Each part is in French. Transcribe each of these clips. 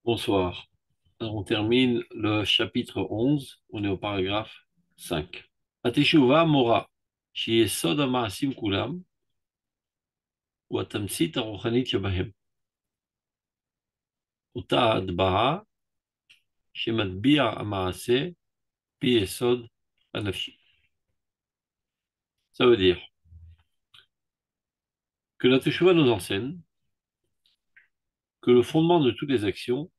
Bonsoir. Alors, on termine le chapitre 11. On est au paragraphe 5. Ateshuva mora, שיסוד המעשים כולם הוא התמצית הרוחנית שבהם. אותה ההטבעה שמטביע המעשה ביסוד הנפשי. Ça veut dire que la Teshuvah nous enseigne que le fondement de toutes les actions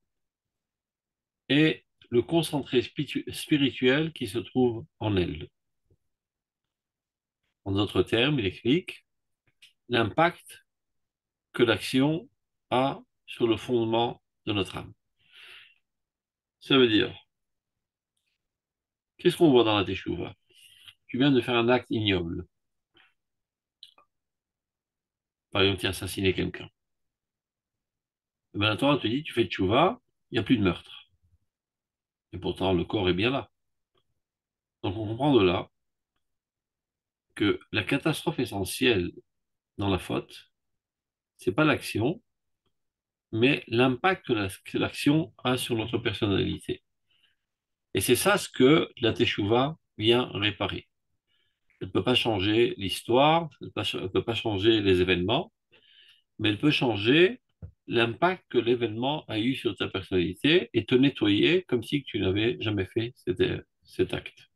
est le concentré spirituel qui se trouve en elle. En d'autres termes, il explique l'impact que l'action a sur le fondement de notre âme. Ça veut dire, qu'est-ce qu'on voit dans la Teshuvah? Tu viens de faire un acte ignoble. Par exemple, tu as assassiné quelqu'un. Et bien, la Torah te dit, tu fais Teshuvah, il n'y a plus de meurtre. Et pourtant, le corps est bien là. Donc, on comprend de là que la catastrophe essentielle dans la faute, c'est pas l'action, mais l'impact que l'action a sur notre personnalité. Et c'est ça ce que la Teshuvah vient réparer. Elle ne peut pas changer l'histoire, elle ne peut pas changer les événements, mais elle peut changer l'impact que l'événement a eu sur ta personnalité et te nettoyer comme si tu n'avais jamais fait cet acte.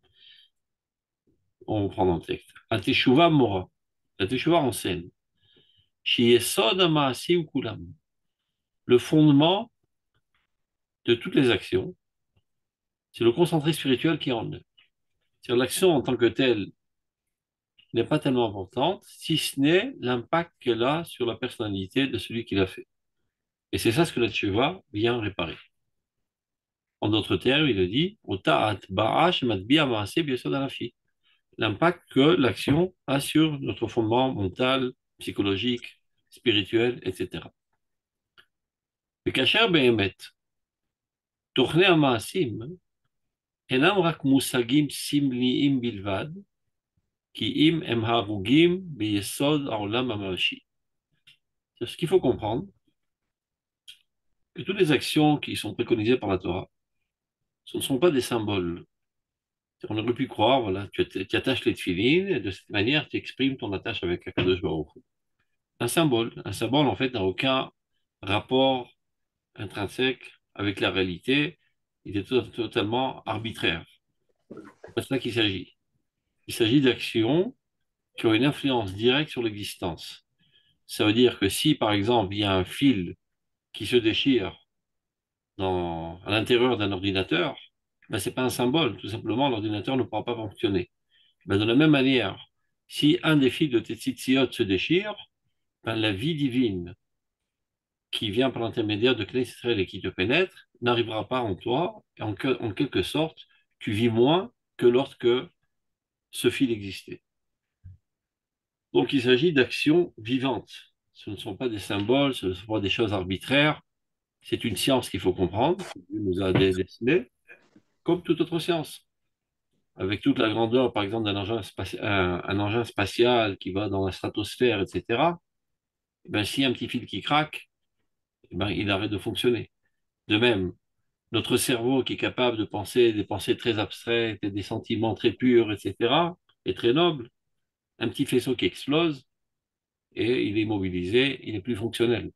On prend dans le texte. Ateshuva mora. La teshuva enseigne. Sheyesod ha'ma'asim kulam. Le fondement de toutes les actions, c'est le concentré spirituel qui en est. C'est-à-dire l'action en tant que telle n'est pas tellement importante, si ce n'est l'impact qu'elle a sur la personnalité de celui qui l'a fait. Et c'est ça ce que la teshuva vient réparer. En d'autres termes, il dit l'impact que l'action a sur notre fondement mental, psychologique, spirituel, etc. וכאשר באמת תוכני המעשים אינם רק מושגים סמליים בלבד, כי אם הם הרוגים ביסוד העולם הממשי. C'est ce qu'il faut comprendre, que toutes les actions qui sont préconisées par la Torah, ce ne sont pas des symboles. On aurait pu croire, voilà, tu attaches les tefilines, et de cette manière, tu exprimes ton attache avec Akadosh Baruch Hu. Un symbole. Un symbole, en fait, n'a aucun rapport intrinsèque avec la réalité. Il est totalement arbitraire. C'est pas de ça qu'il s'agit. Il s'agit d'actions qui ont une influence directe sur l'existence. Ça veut dire que si, par exemple, il y a un fil qui se déchire à l'intérieur d'un ordinateur, ben, ce n'est pas un symbole. Tout simplement, l'ordinateur ne pourra pas fonctionner. Ben, de la même manière, si un des fils de tes tzitzit se déchire, ben, la vie divine qui vient par l'intermédiaire de Knesset Israël et qui te pénètre n'arrivera pas en toi, et en quelque sorte, tu vis moins que lorsque ce fil existait. Donc il s'agit d'actions vivantes. Ce ne sont pas des symboles, ce ne sont pas des choses arbitraires. C'est une science qu'il faut comprendre, que Dieu nous a dessinée, comme toute autre science. Avec toute la grandeur, par exemple, un engin spatial qui va dans la stratosphère, etc., eh ben, s'il y a un petit fil qui craque, eh ben, il arrête de fonctionner. De même, notre cerveau qui est capable de penser des pensées très abstraites et des sentiments très purs, etc., est très noble. Un petit faisceau qui explose et il est immobilisé, il n'est plus fonctionnel.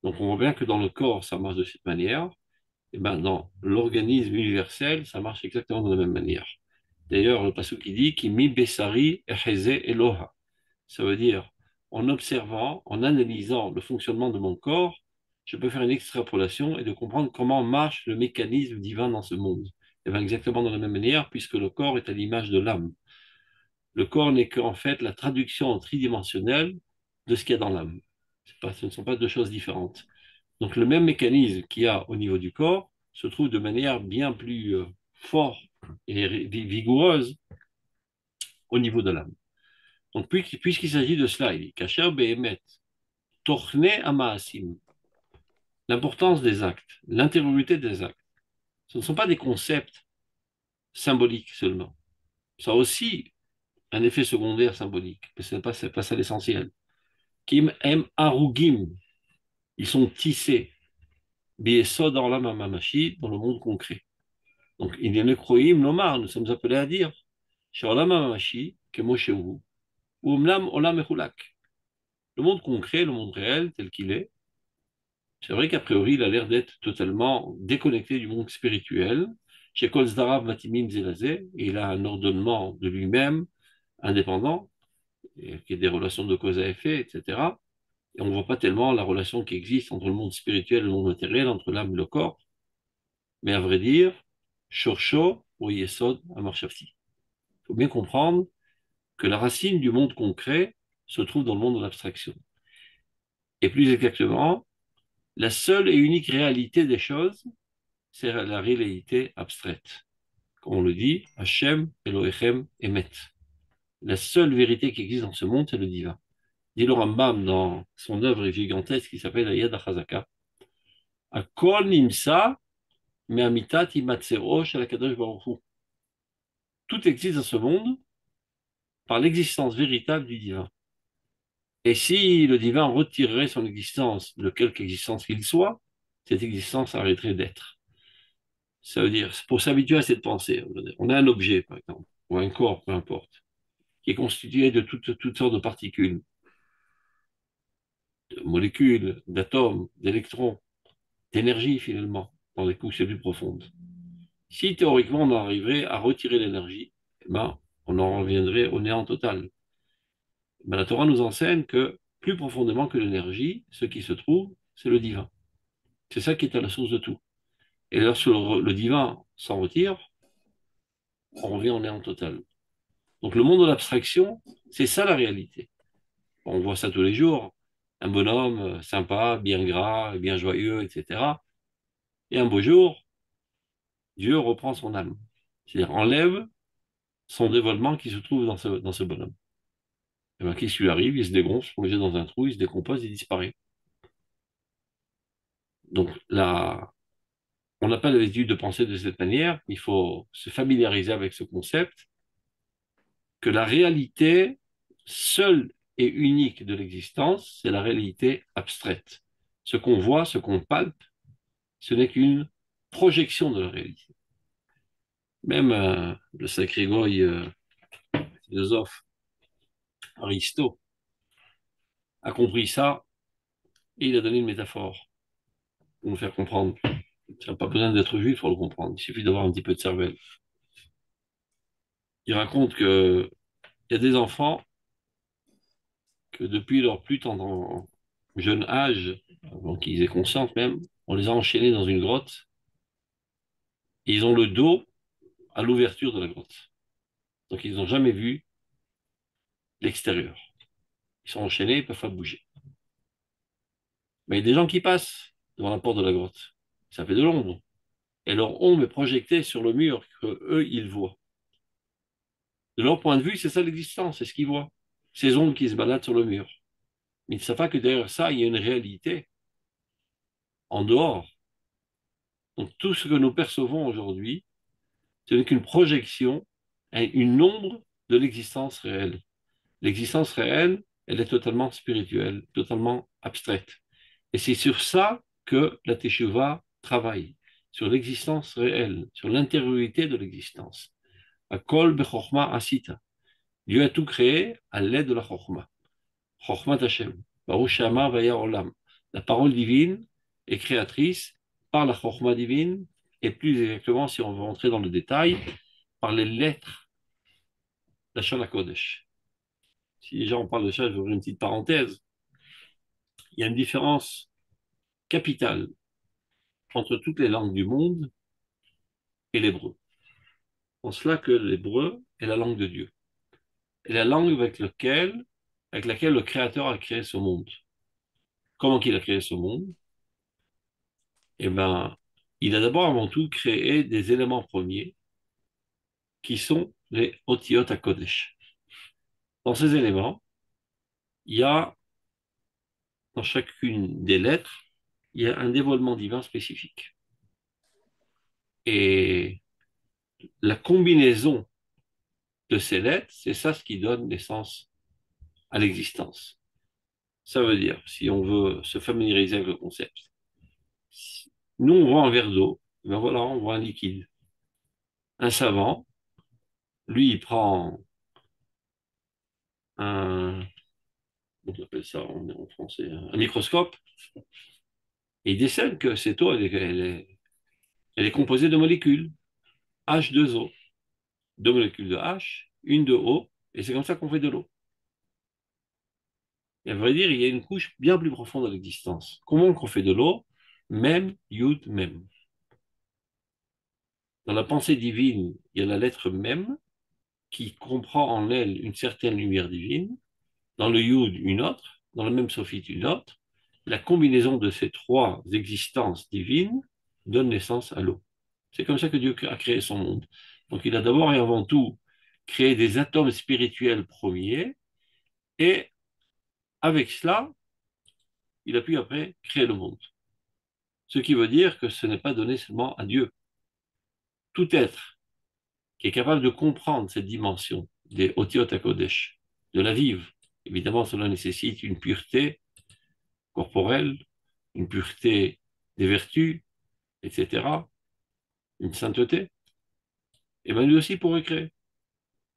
Donc on voit bien que dans le corps, ça marche de cette manière, et ben dans l'organisme universel, ça marche exactement de la même manière. D'ailleurs, le passage qui dit qui mi besari echeze Eloha. Ça veut dire, en observant, en analysant le fonctionnement de mon corps, je peux faire une extrapolation et de comprendre comment marche le mécanisme divin dans ce monde. Et bien exactement de la même manière, puisque le corps est à l'image de l'âme. Le corps n'est qu'en fait la traduction tridimensionnelle de ce qu'il y a dans l'âme. Ce ne sont pas deux choses différentes. Donc le même mécanisme qu'il y a au niveau du corps se trouve de manière bien plus forte et vigoureuse au niveau de l'âme. Donc puisqu'il s'agit de cela, il dit Kacher Behemet, Tochne Amaasim, l'importance des actes, l'intériorité des actes. Ce ne sont pas des concepts symboliques seulement. Ça a aussi un effet secondaire symbolique, mais c'est pas ça l'essentiel. Kim M. Arugim, ils sont tissés. Biyesod Olam HaMamashi, dans le monde concret. Donc, il y a Nekroïm, Lomar, nous sommes appelés à dire, chez Olam HaMamashi, Kemoshehu, ou Omlam Olam Echulak. Le monde concret, le monde réel, tel qu'il est, c'est vrai qu'a priori, il a l'air d'être totalement déconnecté du monde spirituel. Chez Kol Zdarav Matimim Zelazé, il a un ordonnement de lui-même, indépendant, qui est des relations de cause à effet, etc. Et on ne voit pas tellement la relation qui existe entre le monde spirituel et le monde matériel, entre l'âme et le corps. Mais à vrai dire, Shorsho ou Yesod Amarshafti. Il faut bien comprendre que la racine du monde concret se trouve dans le monde de l'abstraction. Et plus exactement, la seule et unique réalité des choses, c'est la réalité abstraite. Comme on le dit, Hachem, Elohechem, Emet. La seule vérité qui existe dans ce monde, c'est le divin. Dit le Rambam dans son œuvre gigantesque qui s'appelle Ayad HaChazaka. Akol nimsa me'amitat imatsero shel HaKadosh Baruch Hu. Tout existe dans ce monde par l'existence véritable du divin. Et si le divin retirerait son existence de quelque existence qu'il soit, cette existence arrêterait d'être. Ça veut dire, pour s'habituer à cette pensée, on a un objet, par exemple, ou un corps, peu importe, qui est constitué de toutes sortes de particules, de molécules, d'atomes, d'électrons, d'énergie finalement, dans des couches les plus profondes. Si théoriquement on arriverait à retirer l'énergie, eh ben, on en reviendrait au néant total. Ben, la Torah nous enseigne que plus profondément que l'énergie, ce qui se trouve, c'est le divin. C'est ça qui est à la source de tout. Et lorsque le divin s'en retire, on revient au néant total. Donc le monde de l'abstraction, c'est ça la réalité. On voit ça tous les jours. Un bonhomme sympa, bien gras, bien joyeux, etc. Et un beau jour, Dieu reprend son âme. C'est-à-dire enlève son dévoilement qui se trouve dans ce bonhomme. Et bien, qu'est-ce qui lui arrive? Il se dégonfle, plongé dans un trou, il se décompose, il disparaît. Donc là, on n'a pas l'habitude de penser de cette manière. Il faut se familiariser avec ce concept que la réalité seule et unique de l'existence, c'est la réalité abstraite. Ce qu'on voit, ce qu'on palpe, ce n'est qu'une projection de la réalité. Même le sacré goy philosophe Aristote a compris ça et il a donné une métaphore pour nous faire comprendre. Ça n'a pas besoin d'être juif pour le comprendre, il suffit d'avoir un petit peu de cervelle. Il raconte qu'il y a des enfants que depuis leur plus tendre jeune âge, avant qu'ils aient conscience même, on les a enchaînés dans une grotte et ils ont le dos à l'ouverture de la grotte. Donc ils n'ont jamais vu l'extérieur. Ils sont enchaînés, ils ne peuvent pas bouger. Mais il y a des gens qui passent devant la porte de la grotte. Ça fait de l'ombre. Et leur ombre est projetée sur le mur que eux ils voient. De leur point de vue, c'est ça l'existence, c'est ce qu'ils voient. Ces ombres qui se baladent sur le mur. Mais ils ne savent pas que derrière ça, il y a une réalité en dehors. Donc tout ce que nous percevons aujourd'hui, ce n'est qu'une projection, une ombre de l'existence réelle. L'existence réelle, elle est totalement spirituelle, totalement abstraite. Et c'est sur ça que la Teshuvah travaille, sur l'existence réelle, sur l'intériorité de l'existence. Akol bechorma asita. Dieu a tout créé à l'aide de la chorma. Chorma Hashem. Baruch Shama vaya olam. La parole divine est créatrice par la chorma divine, et plus exactement, si on veut entrer dans le détail, par les lettres d'Hashon Kodesh. Si déjà on parle de ça, je vais ouvrir une petite parenthèse. Il y a une différence capitale entre toutes les langues du monde et l'hébreu. En cela que l'hébreu est la langue de Dieu. Et la langue avec laquelle le Créateur a créé ce monde. Comment il a créé ce monde? Eh bien, il a d'abord avant tout créé des éléments premiers qui sont les Otiyot HaKodesh. Dans ces éléments, il y a, dans chacune des lettres, il y a un dévoilement divin spécifique. Et la combinaison de ces lettres, c'est ça ce qui donne naissance à l'existence. Ça veut dire, si on veut se familiariser avec le concept, Nous, on voit un verre d'eau. Ben voilà, on voit un liquide. Un savant, lui, il prend un, on appelle ça en français, un microscope, et il décèle que cette eau, elle est composée de molécules, H2O, deux molécules de H, une de O, et c'est comme ça qu'on fait de l'eau. Et à vrai dire, il y a une couche bien plus profonde de l'existence. Comment on fait de l'eau? Même, Yud, même. Dans la pensée divine, il y a la lettre même qui comprend en elle une certaine lumière divine. Dans le Yud, une autre. Dans le même sophite, une autre. La combinaison de ces trois existences divines donne naissance à l'eau. C'est comme ça que Dieu a créé son monde. Donc il a d'abord et avant tout créé des atomes spirituels premiers et avec cela, il a pu après créer le monde. Ce qui veut dire que ce n'est pas donné seulement à Dieu. Tout être qui est capable de comprendre cette dimension des Otiot HaKodesh, de la vivre, évidemment cela nécessite une pureté corporelle, une pureté des vertus, etc., une sainteté, et bien lui aussi pourrait créer.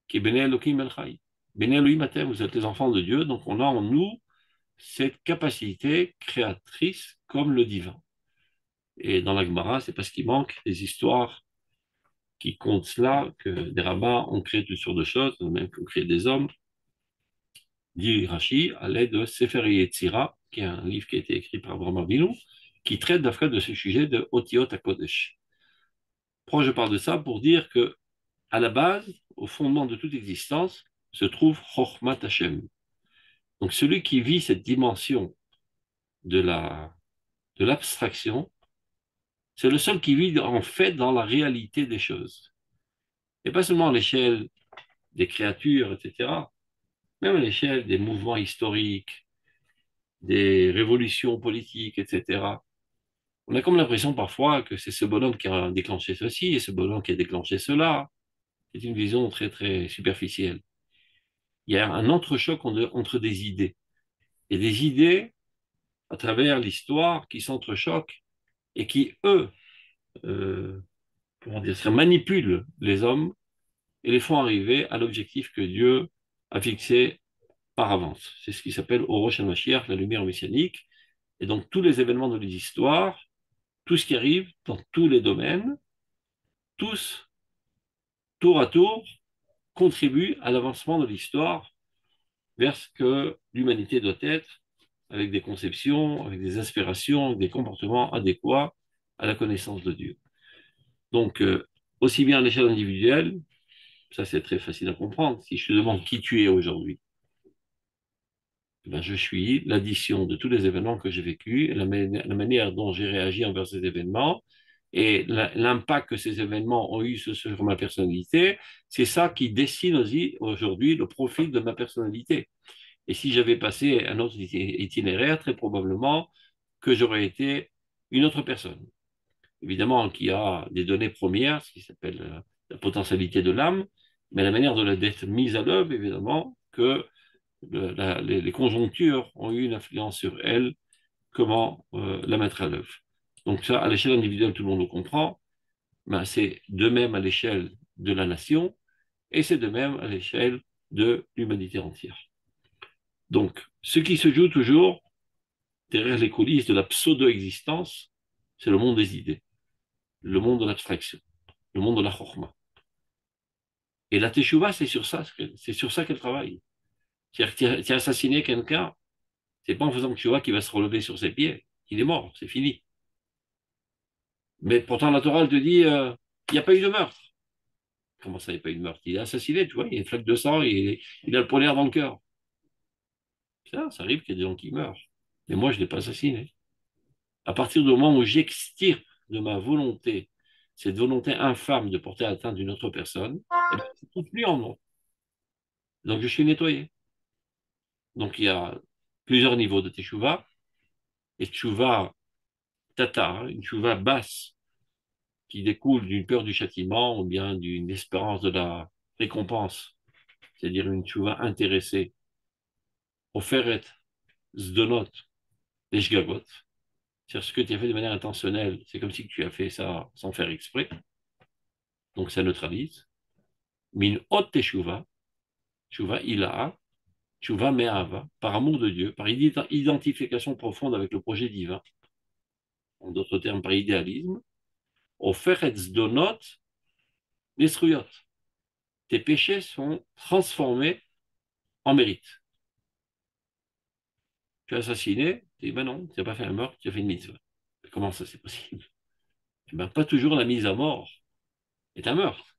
Qui est Bene Elohim El Chai. Bene Elohim Atem, vous êtes les enfants de Dieu, donc on a en nous cette capacité créatrice comme le divin. Et dans la Gemara, c'est parce qu'il manque des histoires qui comptent cela, que des rabbins ont créé toutes sortes de choses, même qu'ont créé des hommes, dit Rashi, à l'aide de Sefer Yetzira, qui est un livre qui a été écrit par Abraham Avinu, qui traite d'Afrique de ce sujet de Otiot HaKodesh. Pourquoi je parle de ça? Pour dire que, à la base, au fondement de toute existence, se trouve Chochmat Hashem. Donc celui qui vit cette dimension de de l'abstraction, c'est le seul qui vit en fait dans la réalité des choses. Et pas seulement à l'échelle des créatures, etc., même à l'échelle des mouvements historiques, des révolutions politiques, etc. On a comme l'impression parfois que c'est ce bonhomme qui a déclenché ceci et ce bonhomme qui a déclenché cela. C'est une vision très, très superficielle. Il y a un entrechoc entre des idées. Et des idées, à travers l'histoire, qui s'entrechoquent et qui, eux, euh, comment dire, ça manipulent les hommes et les font arriver à l'objectif que Dieu a fixé par avance. C'est ce qui s'appelle Orosh HaMashiach, la lumière messianique. Et donc tous les événements de l'histoire, tout ce qui arrive dans tous les domaines, tous, tour à tour, contribuent à l'avancement de l'histoire vers ce que l'humanité doit être, avec des conceptions, avec des inspirations, avec des comportements adéquats à la connaissance de Dieu. Donc, aussi bien à l'échelle individuelle, ça c'est très facile à comprendre. Si je te demande qui tu es aujourd'hui, ben, je suis l'addition de tous les événements que j'ai vécus, la manière dont j'ai réagi envers ces événements et l'impact que ces événements ont eu sur ma personnalité, c'est ça qui dessine aussi aujourd'hui le profil de ma personnalité. Et si j'avais passé un autre itinéraire, très probablement que j'aurais été une autre personne. Évidemment, qui a des données premières, ce qui s'appelle la potentialité de l'âme, mais la manière d'être mise à l'œuvre, évidemment, que les conjonctures ont eu une influence sur elle, comment la mettre à l'œuvre. Donc ça, à l'échelle individuelle, tout le monde le comprend, mais c'est de même à l'échelle de la nation, et c'est de même à l'échelle de l'humanité entière. Donc, ce qui se joue toujours derrière les coulisses de la pseudo-existence, c'est le monde des idées, le monde de l'abstraction, le monde de la chorma. Et la teshuva, c'est sur ça qu'elle travaille. C'est-à-dire que tu as assassiné quelqu'un, c'est pas en faisant teshuva qu'il va se relever sur ses pieds. Il est mort, c'est fini. Mais pourtant, la Torah, elle te dit, il n'y a pas eu de meurtre. Comment ça, il n'y a pas eu de meurtre? Il est assassiné, tu vois, il y a une flaque de sang, il a le poignard dans le cœur. Ça arrive qu'il y ait des gens qui meurent. Mais moi, je ne l'ai pas assassiné. À partir du moment où j'extirpe de ma volonté cette volonté infâme de porter atteinte d'une autre personne, eh ben, ça ne trouve plus en moi. Donc, je suis nettoyé. Donc, il y a plusieurs niveaux de teshuva. Et teshuva tata, hein, une teshuva basse, qui découle d'une peur du châtiment ou bien d'une espérance de la récompense, c'est-à-dire une teshuva intéressée, offeret, zdonot, les shgagot. C'est ce que tu as fait de manière intentionnelle. C'est comme si tu as fait ça sans faire exprès. Donc ça neutralise. Min hot teshuva, teshuva ilaha, teshuva me'ava, par amour de Dieu, par identification profonde avec le projet divin, en d'autres termes par idéalisme, oferetz donot nesruyot. Tes péchés sont transformés en mérite. Tu as assassiné, tu dis ben non, tu n'as pas fait un meurtre, tu as fait une mitzvah. Mais comment ça c'est possible? Ben, pas toujours la mise à mort est un meurtre.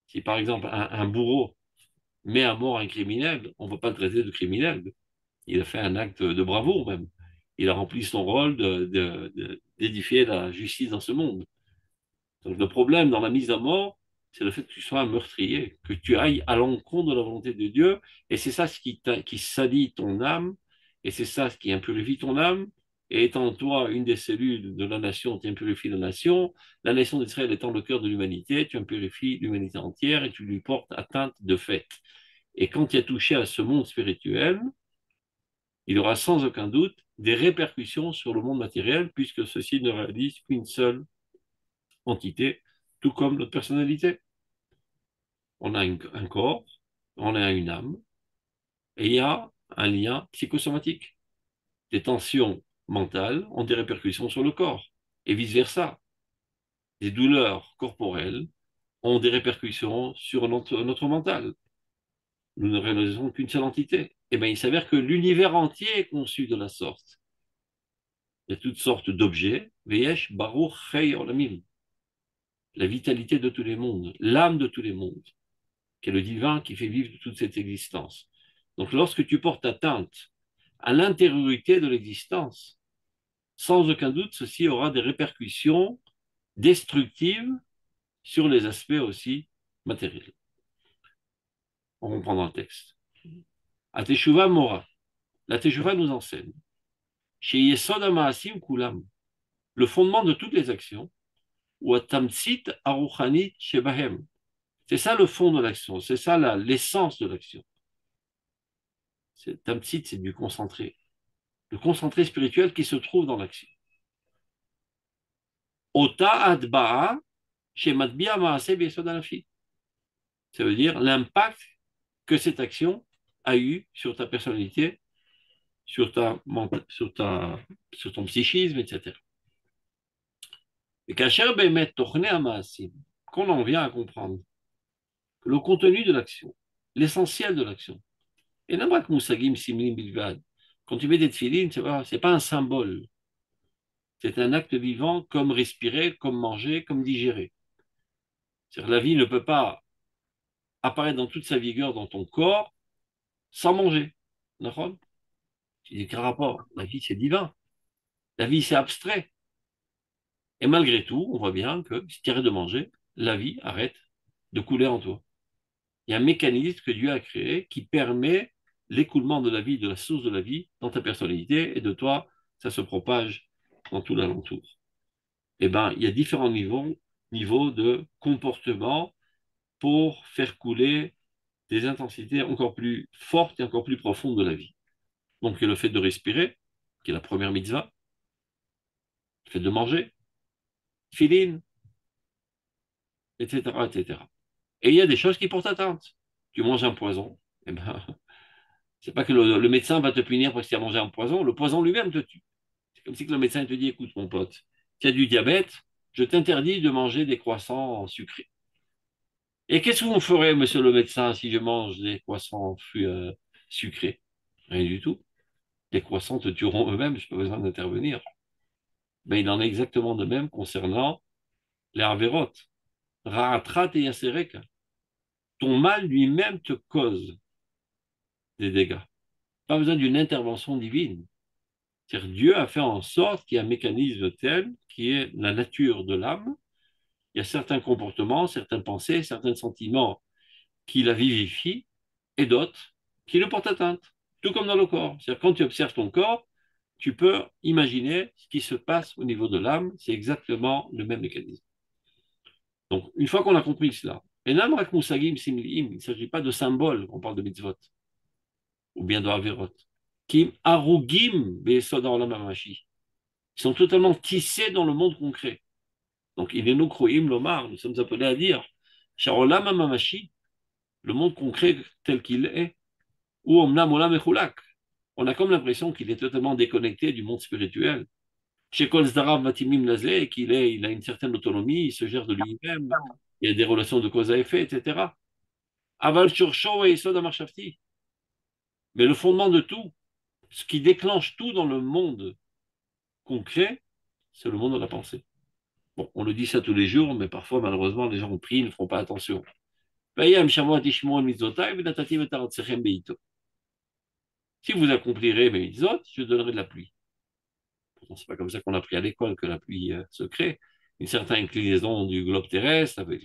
Si par exemple un bourreau met à mort un criminel, on ne va pas le traiter de criminel. Il a fait un acte de bravoure même. Il a rempli son rôle d'édifier la justice dans ce monde. Donc le problème dans la mise à mort, c'est le fait que tu sois un meurtrier, que tu ailles à l'encontre de la volonté de Dieu, et c'est ça ce qui salit ton âme, et c'est ça ce qui impurifie ton âme, et étant toi une des cellules de la nation, tu impurifies la nation d'Israël étant le cœur de l'humanité, tu impurifies l'humanité entière, et tu lui portes atteinte de fait. Et quand tu as touché à ce monde spirituel, il aura sans aucun doute des répercussions sur le monde matériel, puisque ceci ne réalise qu'une seule entité, tout comme notre personnalité. On a un corps, on a une âme, et il y a un lien psychosomatique. Les tensions mentales ont des répercussions sur le corps, et vice-versa. Les douleurs corporelles ont des répercussions sur notre mental. Nous ne réalisons qu'une seule entité. Eh bien, il s'avère que l'univers entier est conçu de la sorte. Il y a toutes sortes d'objets. Veyesh Baruch Chei Olamim, la vitalité de tous les mondes, l'âme de tous les mondes, qui est le divin qui fait vivre toute cette existence. Donc lorsque tu portes atteinte à l'intériorité de l'existence, sans aucun doute, ceci aura des répercussions destructives sur les aspects aussi matériels. On reprend dans le texte. A Teshuva Mora. La Teshuva nous enseigne. Chez Yesod HaMaasim Kulam, le fondement de toutes les actions, ou Tamtsit Aruchanit Shebahem. C'est ça le fond de l'action, c'est ça l'essence de l'action. Tamtsit, c'est du concentré. Le concentré spirituel qui se trouve dans l'action. Ota adba'a shematbia ma'aseh b'yesod hanafi. Ça veut dire l'impact que cette action a eu sur ta personnalité, sur ton psychisme, etc. Et kacher be'emet tochne ha'ma'asim, qu'on en vient à comprendre que le contenu de l'action, l'essentiel de l'action, et n'importe moussagim simlim bilvad, quand tu mets des tefilines, c'est pas un symbole, c'est un acte vivant comme respirer, comme manger, comme digérer. C'est-à-dire la vie ne peut pas apparaître dans toute sa vigueur dans ton corps sans manger. D'accord? Il y a quel rapport? La vie, c'est divin. La vie, c'est abstrait. Et malgré tout, on voit bien que si tu arrêtes de manger, la vie arrête de couler en toi. Il y a un mécanisme que Dieu a créé qui permet l'écoulement de la vie, de la source de la vie dans ta personnalité, et de toi, ça se propage dans tout l'alentour. Eh bien, il y a différents niveaux de comportement pour faire couler des intensités encore plus fortes et encore plus profondes de la vie. Donc, il y a le fait de respirer, qui est la première mitzvah, le fait de manger, filine, etc., etc. Et il y a des choses qui portent atteinte. Tu manges un poison, eh ben, c'est pas que le médecin va te punir parce que tu as mangé un poison, le poison lui-même te tue. C'est comme si que le médecin te dit, écoute, mon pote, tu as du diabète, je t'interdis de manger des croissants sucrés. Et qu'est-ce que vous me ferez, monsieur le médecin, si je mange des croissants sucrés? Rien du tout. Les croissants te tueront eux-mêmes, je n'ai pas besoin d'intervenir. Mais il en est exactement de même concernant les avérotes. Ra'atrat et yasereka. Ton mal lui-même te cause des dégâts. Pas besoin d'une intervention divine. C'est-à-dire Dieu a fait en sorte qu'il y a un mécanisme tel qui est la nature de l'âme. Il y a certains comportements, certaines pensées, certains sentiments qui la vivifient et d'autres qui le portent atteinte, tout comme dans le corps. C'est-à-dire quand tu observes ton corps, tu peux imaginer ce qui se passe au niveau de l'âme, c'est exactement le même mécanisme. Donc, une fois qu'on a compris cela, et namrak musagim simliim, il ne s'agit pas de symboles, on parle de mitzvot, ou bien de averot. Kim arugim be'esod ha'olam hamashi. Ils sont totalement tissés dans le monde concret. Donc, il est nous kroim lomar, nous sommes appelés à dire, Sharolam Mamashi, le monde concret tel qu'il est, ou Omnam Olam Echulak. On a comme l'impression qu'il est totalement déconnecté du monde spirituel. Chez Kol Zdarav Matimim Lazé, il a une certaine autonomie, il se gère de lui-même, il y a des relations de cause à effet, etc. Aval Shurcho et Yesod Amarshafti. Mais le fondement de tout, ce qui déclenche tout dans le monde concret, c'est le monde de la pensée. Bon, on le dit ça tous les jours, mais parfois, malheureusement, les gens ont pris, ils ne font pas attention. Si vous accomplirez mes mitzvot, je donnerai de la pluie. Pourtant, c'est pas comme ça qu'on a appris à l'école que la pluie se crée. Une certaine inclinaison du globe terrestre avec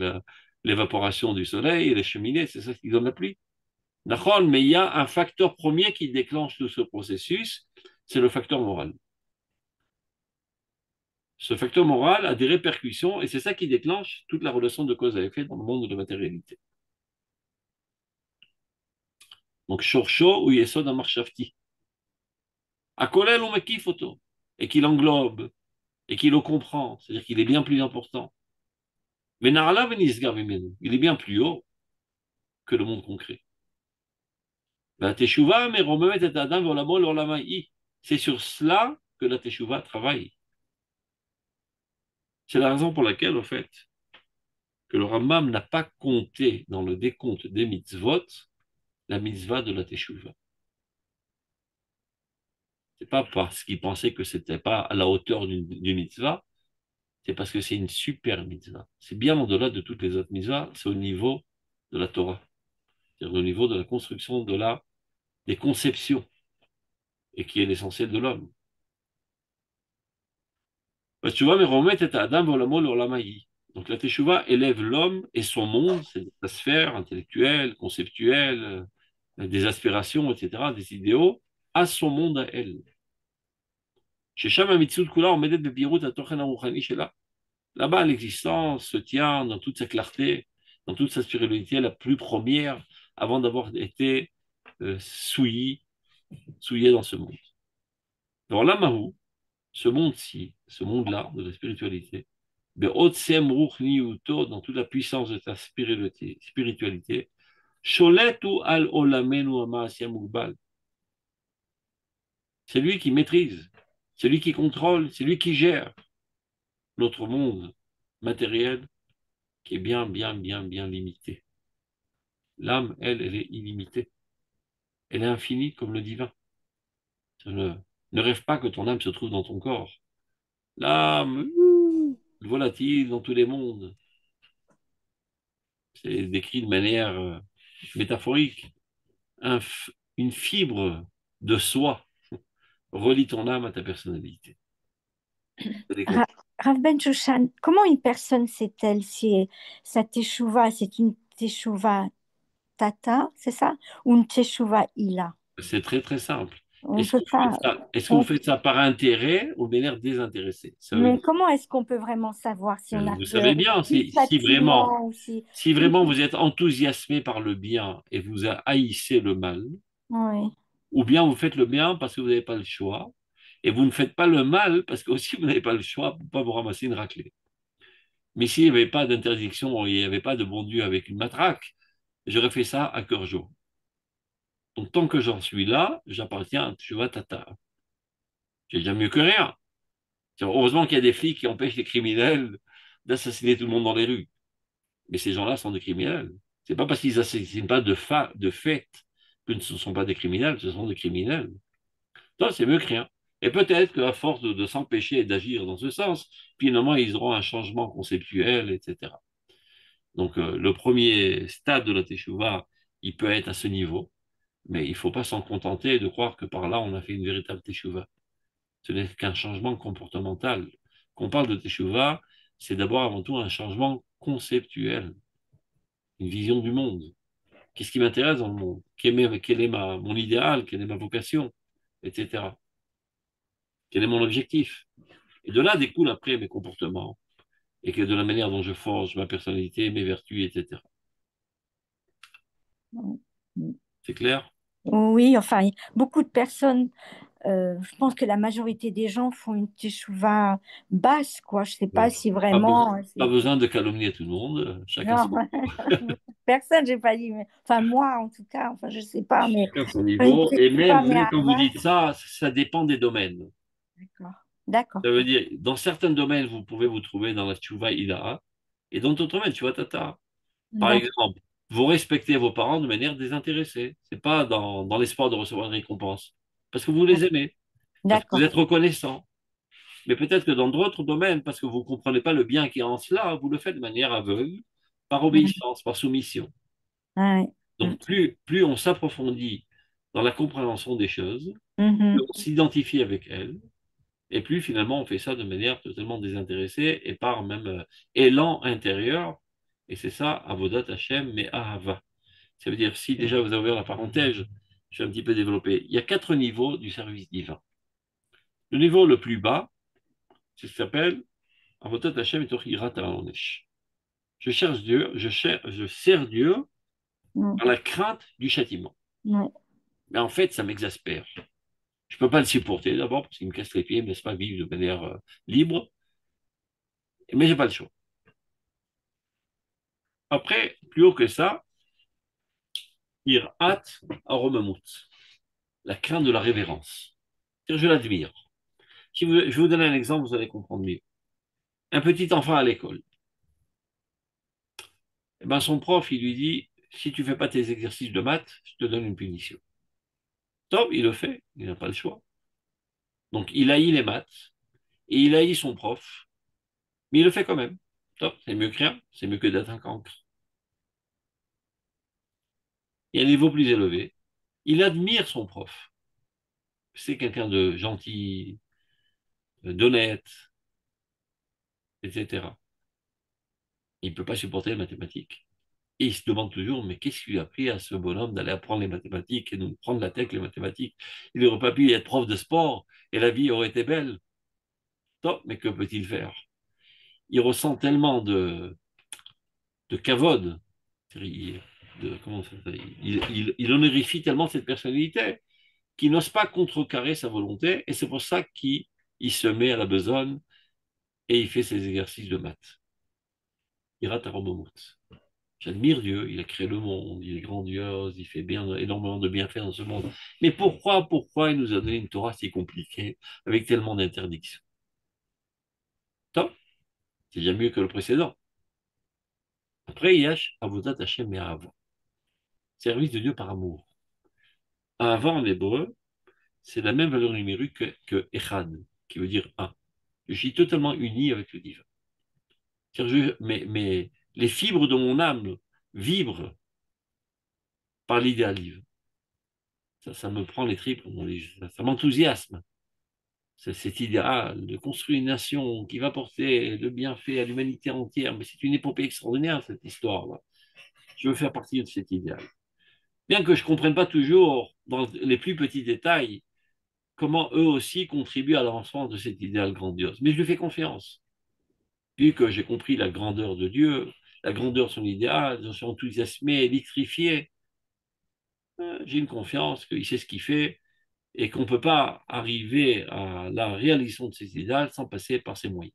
l'évaporation du soleil et les cheminées, c'est ça qui donne la pluie. D'accord, mais il y a un facteur premier qui déclenche tout ce processus, c'est le facteur moral. Ce facteur moral a des répercussions et c'est ça qui déclenche toute la relation de cause à effet dans le monde de la matérialité. Donc, Shorsho ou Yesod Amarshafti. Akolel ou Mekifoto. Et qu'il englobe, et qu'il le comprend. C'est-à-dire qu'il est bien plus important. Mais Narala Venisgar Vimenu. Il est bien plus haut que le monde concret. La Teshuvah, mais Romemet et Adam Volamo Lorlamaï. C'est sur cela que la Teshuvah travaille. C'est la raison pour laquelle, au fait, que le Rambam n'a pas compté dans le décompte des mitzvot la mitzvah de la Teshuvah. C'est pas parce qu'il pensait que c'était pas à la hauteur d'une mitzvah, c'est parce que c'est une super mitzvah. C'est bien au-delà de toutes les autres mitzvahs, c'est au niveau de la Torah, c'est-à-dire au niveau de la construction des conceptions, et qui est l'essentiel de l'homme. La teshuva meromet et adam volamo l'olamaï. Donc la teshuva élève l'homme et son monde, c'est sa sphère intellectuelle, conceptuelle, des aspirations, etc., des idéaux, à son monde à elle. Chez Shama Mitzut Kula, on met de Birut à Tochen Aruchani Shela. Là-bas, l'existence se tient dans toute sa clarté, dans toute sa spiritualité la plus première, avant d'avoir été souillé dans ce monde. Alors là, Mahou, ce monde-ci, ce monde-là de la spiritualité, Be'otsem Ruch Niyuto, dans toute la puissance de sa spiritualité, Sholetu al olamenu ama'asiyam ugbal. C'est lui qui maîtrise, c'est lui qui contrôle, c'est lui qui gère notre monde matériel qui est bien, bien, bien, bien limité. L'âme, elle est illimitée. Elle est infinie comme le divin. Ne rêve pas que ton âme se trouve dans ton corps. L'âme, volatile dans tous les mondes. C'est décrit de manière métaphorique. Une fibre de soi relie ton âme à ta personnalité. Ra- Rav Ben Shushan, comment une personne sait-elle si sa teshuva, c'est une teshuva tata, c'est ça? Ou une teshuva ila? C'est très très simple. On peut pas. Est-ce que vous on- faites ça par intérêt ou de manière désintéressée? Ça veut Mais dire, comment est-ce qu'on peut vraiment savoir si on a vous peur, savez bien, si facilement ou si... si vraiment vous êtes enthousiasmé par le bien et vous haïssez le mal, Oui, ou bien vous faites le bien parce que vous n'avez pas le choix, et vous ne faites pas le mal parce que aussi vous n'avez pas le choix pour ne pas vous ramasser une raclée. Mais s'il n'y avait pas d'interdiction, il n'y avait pas de bon Dieu avec une matraque, j'aurais fait ça à cœur jour. Donc tant que j'en suis là, j'appartiens à Teshuvah Tata. J'ai déjà mieux que rien. Heureusement qu'il y a des flics qui empêchent les criminels d'assassiner tout le monde dans les rues. Mais ces gens-là sont des criminels. C'est pas parce qu'ils assassinent pas de fait que ce ne sont pas des criminels, ce sont des criminels. Ça, c'est mieux que rien. Et peut-être qu'à force de s'empêcher et d'agir dans ce sens, finalement, ils auront un changement conceptuel, etc. Donc, le premier stade de la teshuva, il peut être à ce niveau, mais il ne faut pas s'en contenter de croire que par là, on a fait une véritable teshuva. Ce n'est qu'un changement comportemental. Quand on parle de teshuva, c'est d'abord avant tout un changement conceptuel, une vision du monde. Qu'est-ce qui m'intéresse dans le monde? Quel est mon idéal? Quelle est ma vocation? Etc. Quel est mon objectif? Et de là découlent après mes comportements et que de la manière dont je forge ma personnalité, mes vertus, etc. C'est clair? oui, enfin, beaucoup de personnes Je pense que la majorité des gens font une teshuva basse, quoi. Je sais pas Bon. si Pas, vraiment pas c'est besoin de calomnier tout le monde, chacun non, son, personne, j'ai pas dit, enfin moi en tout cas, enfin je sais pas, mais chacun son une niveau. Et teshuva même, mais même à quand vous Havas, dites ça, ça dépend des domaines. d'accord, d'accord, Ça veut ok. dire, dans certains domaines, vous pouvez vous trouver dans la tchouva ilaha, et dans d'autres domaines, tchouva tata. Par D'accord, exemple, vous respectez vos parents de manière désintéressée. C'est pas dans l'espoir de recevoir une récompense. Parce que vous les aimez, parce que vous d'accord. êtes reconnaissant. Mais peut-être que dans d'autres domaines, parce que vous ne comprenez pas le bien qui est en cela, vous le faites de manière aveugle, par Mhm. obéissance, par soumission. Ouais. Mm. Donc, plus on s'approfondit dans la compréhension des choses, plus Mhm. on s'identifie avec elles, et plus finalement on fait ça de manière totalement désintéressée et par même élan intérieur. Et c'est ça, Avodat Hashem, mais Ahava. Ça veut dire, si déjà vous avez ouvert la parenthèse, je vais un petit peu développer. Il y a 4 niveaux du service divin. Le niveau le plus bas, c'est ce qui s'appelle Avodat Hashem et Tochirat Haonesh. Je cherche Dieu, je sers Dieu Mm. dans la crainte du châtiment. Ouais. Mais en fait, ça m'exaspère. Je ne peux pas le supporter d'abord parce qu'il me casse les pieds, il ne me laisse pas vivre de manière libre, mais j'ai pas le choix. Après, plus haut que ça, Irat Aromamut, la crainte de la révérence. C'est-à-dire, je l'admire. Je vais vous donner un exemple, vous allez comprendre mieux. Un petit enfant à l'école. Eh ben, son prof, il lui dit, si tu ne fais pas tes exercices de maths, je te donne une punition. Top, il le fait, il n'a pas le choix. Donc, il haït les maths et il haït son prof, mais il le fait quand même. Top, c'est mieux que rien, c'est mieux que d'être un cancre. Et à un niveau plus élevé, il admire son prof. C'est quelqu'un de gentil, d'honnête, etc. Il ne peut pas supporter les mathématiques. Et il se demande toujours, mais qu'est-ce qui lui a pris à ce bonhomme d'aller apprendre les mathématiques et nous prendre la tête les mathématiques? Il n'aurait pas pu être prof de sport et la vie aurait été belle. Top, mais que peut-il faire? Il ressent tellement de cavode, comment ça s'appelle, il honorifie tellement cette personnalité qu'il n'ose pas contrecarrer sa volonté et c'est pour ça qu'il se met à la besogne et il fait ses exercices de maths. Il rate à Robomout. J'admire Dieu, il a créé le monde, il est grandiose, il fait bien, énormément de bienfaits dans ce monde. Mais pourquoi il nous a donné une Torah si compliquée, avec tellement d'interdictions? Top, c'est bien mieux que le précédent. Après, il y a Avodat Hashem et Ahava, service de Dieu par amour. Ahava en hébreu, c'est la même valeur numérique que Echad, qui veut dire un. Je suis totalement uni avec le divin. Mais les fibres de mon âme vibrent par l'idéal divin. Ça me prend les tripes, ça m'enthousiasme. C'est cet idéal de construire une nation qui va porter le bienfait à l'humanité entière. Mais c'est une épopée extraordinaire, cette histoire-là. Je veux faire partie de cet idéal. Bien que je ne comprenne pas toujours, dans les plus petits détails, comment eux aussi contribuent à l'avancement de cet idéal grandiose. Mais je lui fais confiance. Vu que j'ai compris la grandeur de Dieu, la grandeur de son idéal, je suis enthousiasmé, électrifié, j'ai une confiance qu'il sait ce qu'il fait et qu'on ne peut pas arriver à la réalisation de ces idéaux sans passer par ces moyens.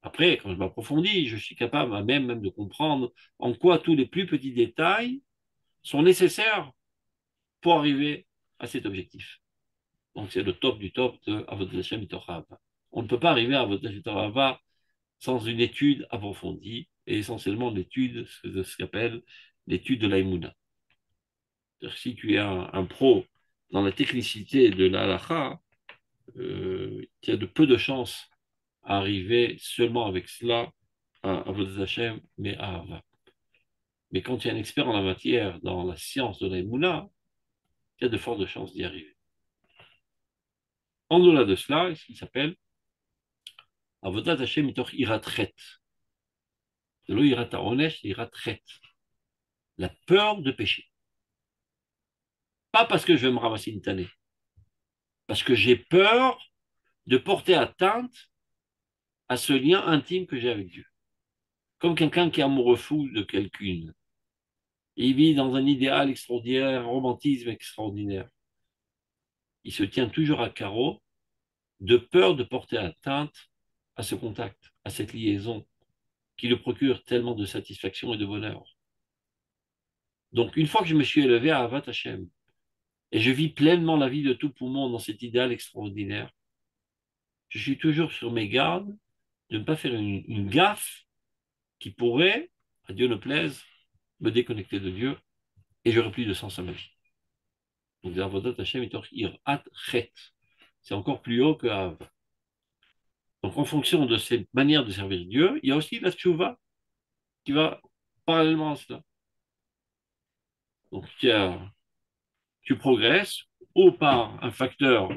Après, quand je m'approfondis, je suis capable même de comprendre en quoi tous les plus petits détails sont nécessaires pour arriver à cet objectif. Donc, c'est le top du top de Avodat Hashem Mitoch Ahava. On ne peut pas arriver à Avodat Hashem Mitoch Ahava sans une étude approfondie et essentiellement l'étude de ce qu'on appelle l'étude de l'Aïmouna. Si tu es un pro dans la technicité de la halakha, tu as de peu de chances à arriver seulement avec cela à Avodat Hashem, mais à Ahava. Mais quand tu es un expert en la matière, dans la science de l'Aïmouna, il y a de fortes chances d'y arriver. En-delà de cela, ce qui s'appelle Avodat Hashem mitoch iratret. De l'eau irat haonesh, iratret. La peur de pécher. Pas parce que je vais me ramasser une tannée, parce que j'ai peur de porter atteinte à ce lien intime que j'ai avec Dieu. Comme quelqu'un qui est amoureux fou de quelqu'une. Il vit dans un idéal extraordinaire, un romantisme extraordinaire. il se tient toujours à carreau de peur de porter atteinte à ce contact, à cette liaison qui lui procure tellement de satisfaction et de bonheur. Donc, une fois que je me suis élevé à Avat Hashem, et je vis pleinement la vie de tout poumon dans cet idéal extraordinaire, je suis toujours sur mes gardes de ne pas faire une gaffe qui pourrait, à Dieu ne plaise, me déconnecter de Dieu et j'aurai plus de sens à ma vie. Donc, Avodat Hashem est Irat Chet. C'est encore plus haut que Av. Donc, en fonction de cette manière de servir Dieu, il y a aussi la tchouva qui va parallèlement à cela. Donc, tu progresses ou par un facteur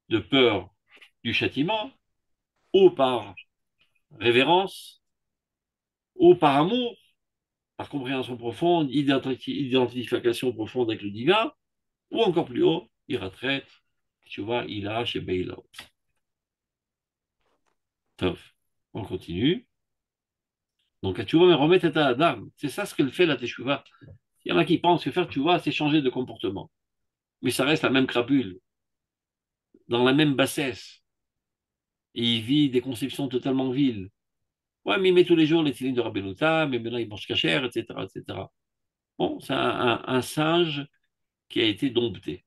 de peur du châtiment, ou par révérence, ou par amour, par compréhension profonde, identification profonde avec le divin, ou encore plus haut, il retraite, tu vois, il a chez Bailout. Tof. On continue. Donc, la tchouva me remet à Adam. C'est ça ce qu'elle fait, la tchouva. Il y en a qui pensent que faire tchouva, c'est changer de comportement. Mais ça reste la même crapule, dans la même bassesse. Et il vit des conceptions totalement viles. Ouais, mais il met tous les jours les télés de Rabbeinu mais maintenant il mange cachère, etc., etc. Bon, c'est un singe qui a été dompté.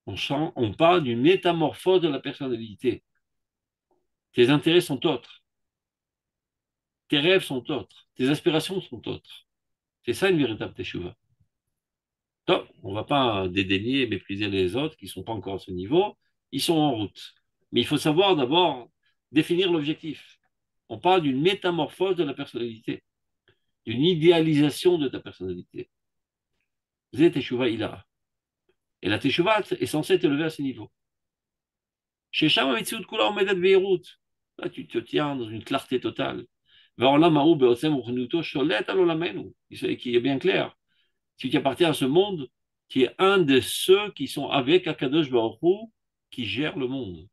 On parle d'une métamorphose de la personnalité. Tes intérêts sont autres, tes rêves sont autres, tes aspirations sont autres. C'est ça une véritable teshuva. Donc, on ne va pas dédaigner et mépriser les autres qui ne sont pas encore à ce niveau, ils sont en route. Mais il faut savoir d'abord définir l'objectif. On parle d'une métamorphose de la personnalité, d'une idéalisation de ta personnalité. C'est teshuva ila. Et la teshuva est censée t'élever à ce niveau. Chez Shama Mitziut Kula Omedet Beirut. Là, tu te tiens dans une clarté totale. Ve'olam ha'u be'otzem u'chnuto sholet al olamenu. Qui est bien clair. Si tu appartiens à ce monde, tu es un de ceux qui sont avec Akadosh Baruch Hu, qui gère le monde.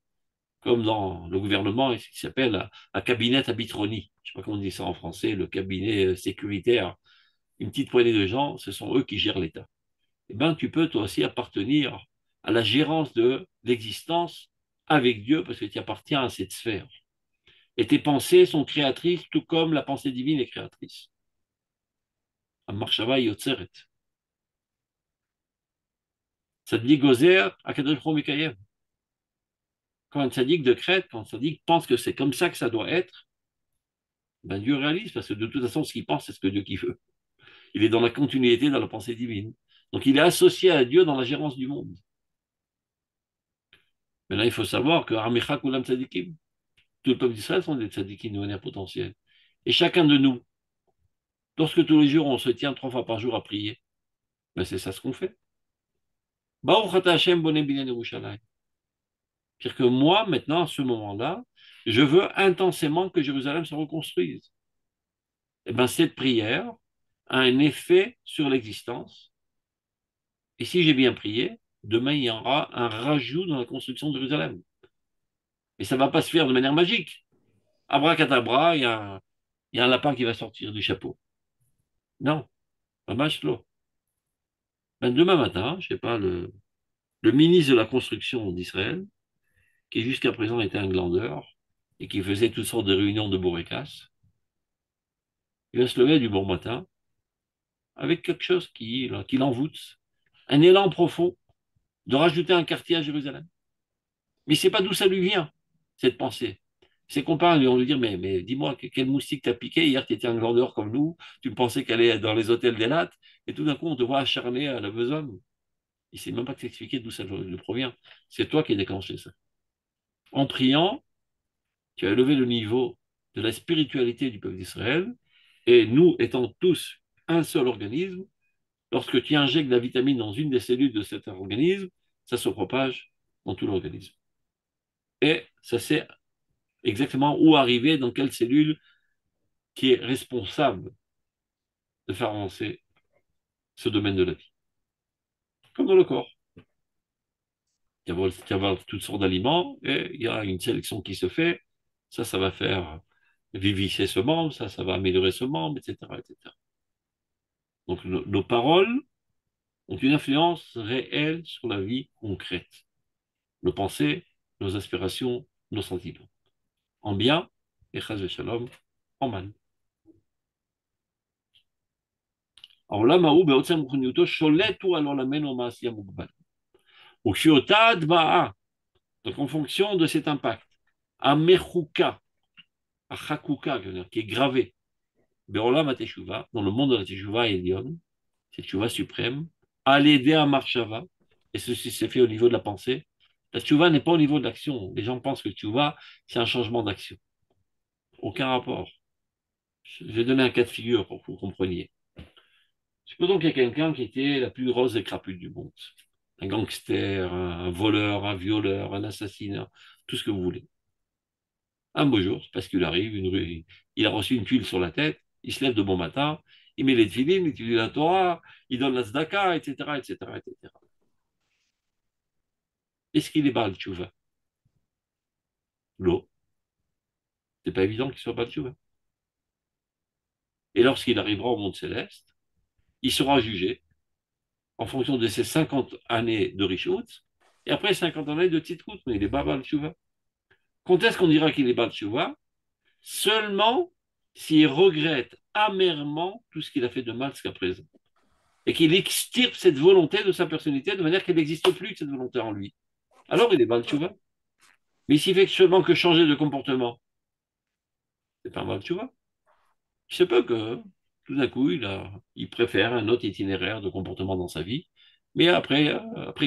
Comme dans le gouvernement, ce qui s'appelle un cabinet abitroni. Je ne sais pas comment on dit ça en français, le cabinet sécuritaire. Une petite poignée de gens, ce sont eux qui gèrent l'État. Eh bien, tu peux toi aussi appartenir à la gérance de l'existence avec Dieu parce que tu appartiens à cette sphère. Et tes pensées sont créatrices, tout comme la pensée divine est créatrice. Ammarshava yotzeret. Tzaddik gozer, akadosh baruch hu mekayem. Quand un tzaddik décrète, quand un tzaddik pense que c'est comme ça que ça doit être, ben Dieu réalise parce que de toute façon, ce qu'il pense, c'est ce que Dieu qui veut. Il est dans la continuité, dans la pensée divine. Donc il est associé à Dieu dans la gérance du monde. Maintenant, il faut savoir que Amecha Kulam Tzadikim, tout le peuple d'Israël sont des tzadikim de manière potentielle. Et chacun de nous, lorsque tous les jours on se tient 3 fois par jour à prier, ben c'est ça ce qu'on fait. Baruch ata Hashem bonem binyan Yerushalayim. C'est-à-dire que moi, maintenant, à ce moment-là, je veux intensément que Jérusalem se reconstruise. Et bien cette prière a un effet sur l'existence. Et si j'ai bien prié, demain il y aura un rajout dans la construction de Jérusalem. Mais ça ne va pas se faire de manière magique. Abracadabra, il y a un lapin qui va sortir du chapeau. Non, pas machlo. Ben, demain matin, je ne sais pas, le ministre de la Construction d'Israël, qui jusqu'à présent était un glandeur et qui faisait toutes sortes de réunions de bourrécasses, il va se lever du bon matin avec quelque chose qui l'envoûte, un élan profond de rajouter un quartier à Jérusalem. Mais il ne sait pas d'où ça lui vient, cette pensée. Ses copains lui vont lui dire, mais dis-moi, quel moustique t'a piqué? Hier, tu étais un glandeur comme nous, tu pensais qu'elle est dans les hôtels d'Elat, et tout d'un coup, on te voit acharné à la besogne. Il ne sait même pas t'expliquer d'où ça lui provient. C'est toi qui as déclenché ça. En priant, tu as élevé le niveau de la spiritualité du peuple d'Israël, et nous étant tous un seul organisme, lorsque tu injectes de la vitamine dans une des cellules de cet organisme, ça se propage dans tout l'organisme. Et ça sait exactement où arriver, dans quelle cellule qui est responsable de faire avancer ce domaine de la vie. Comme dans le corps. Il y a toutes sortes d'aliments et il y a une sélection qui se fait. Ça va faire vivifier ce membre, ça va améliorer ce membre, etc., etc. Donc nos paroles ont une influence réelle sur la vie concrète, nos pensées, nos aspirations, nos sentiments, en bien et chas shalom, en mal. העולם ההוא בעוצם רוחניותו שולט הוא על עולמנו המעשי המוגבל. וכשאותה הטבעה, donc en fonction de cet impact, המחוקה, החקוקה, qui est gravé, בעולם התשובה, dans le monde de la תשובה העליון, cette tchouva suprême, à l'aider à marshava, et ceci s'est fait au niveau de la pensée. La tchouva n'est pas au niveau de l'action. Les gens pensent que tchouva, c'est un changement d'action. Aucun rapport. Je vais donner un cas de figure pour que vous compreniez. Supposons qu'il y a quelqu'un qui était la plus grosse des crapules du monde. Un gangster, un voleur, un violeur, un assassinat, tout ce que vous voulez. Un beau jour, parce qu'il arrive, il a reçu une tuile sur la tête, il se lève de bon matin, il met les tefilines, il étudie la Torah, il donne la tzedaka, etc., etc., etc. Est-ce qu'il est Baal Tchouva? L'eau. C'est pas évident qu'il soit Baal Tchouva. Et lorsqu'il arrivera au monde céleste, il sera jugé en fonction de ses 50 années de Rishut et après 50 années de Titrout, mais il est pas Baal Tchouva. Quand est-ce qu'on dira qu'il est Baal Tchouva? Seulement s'il regrette amèrement tout ce qu'il a fait de mal jusqu'à présent. Et qu'il extirpe cette volonté de sa personnalité de manière qu'elle n'existe plus, cette volonté en lui. Alors il est Baal Tchouva. Mais s'il fait seulement que changer de comportement, c'est pas un Baal Tchouva. Il se peut que tout d'un coup, il préfère un autre itinéraire de comportement dans sa vie. Mais après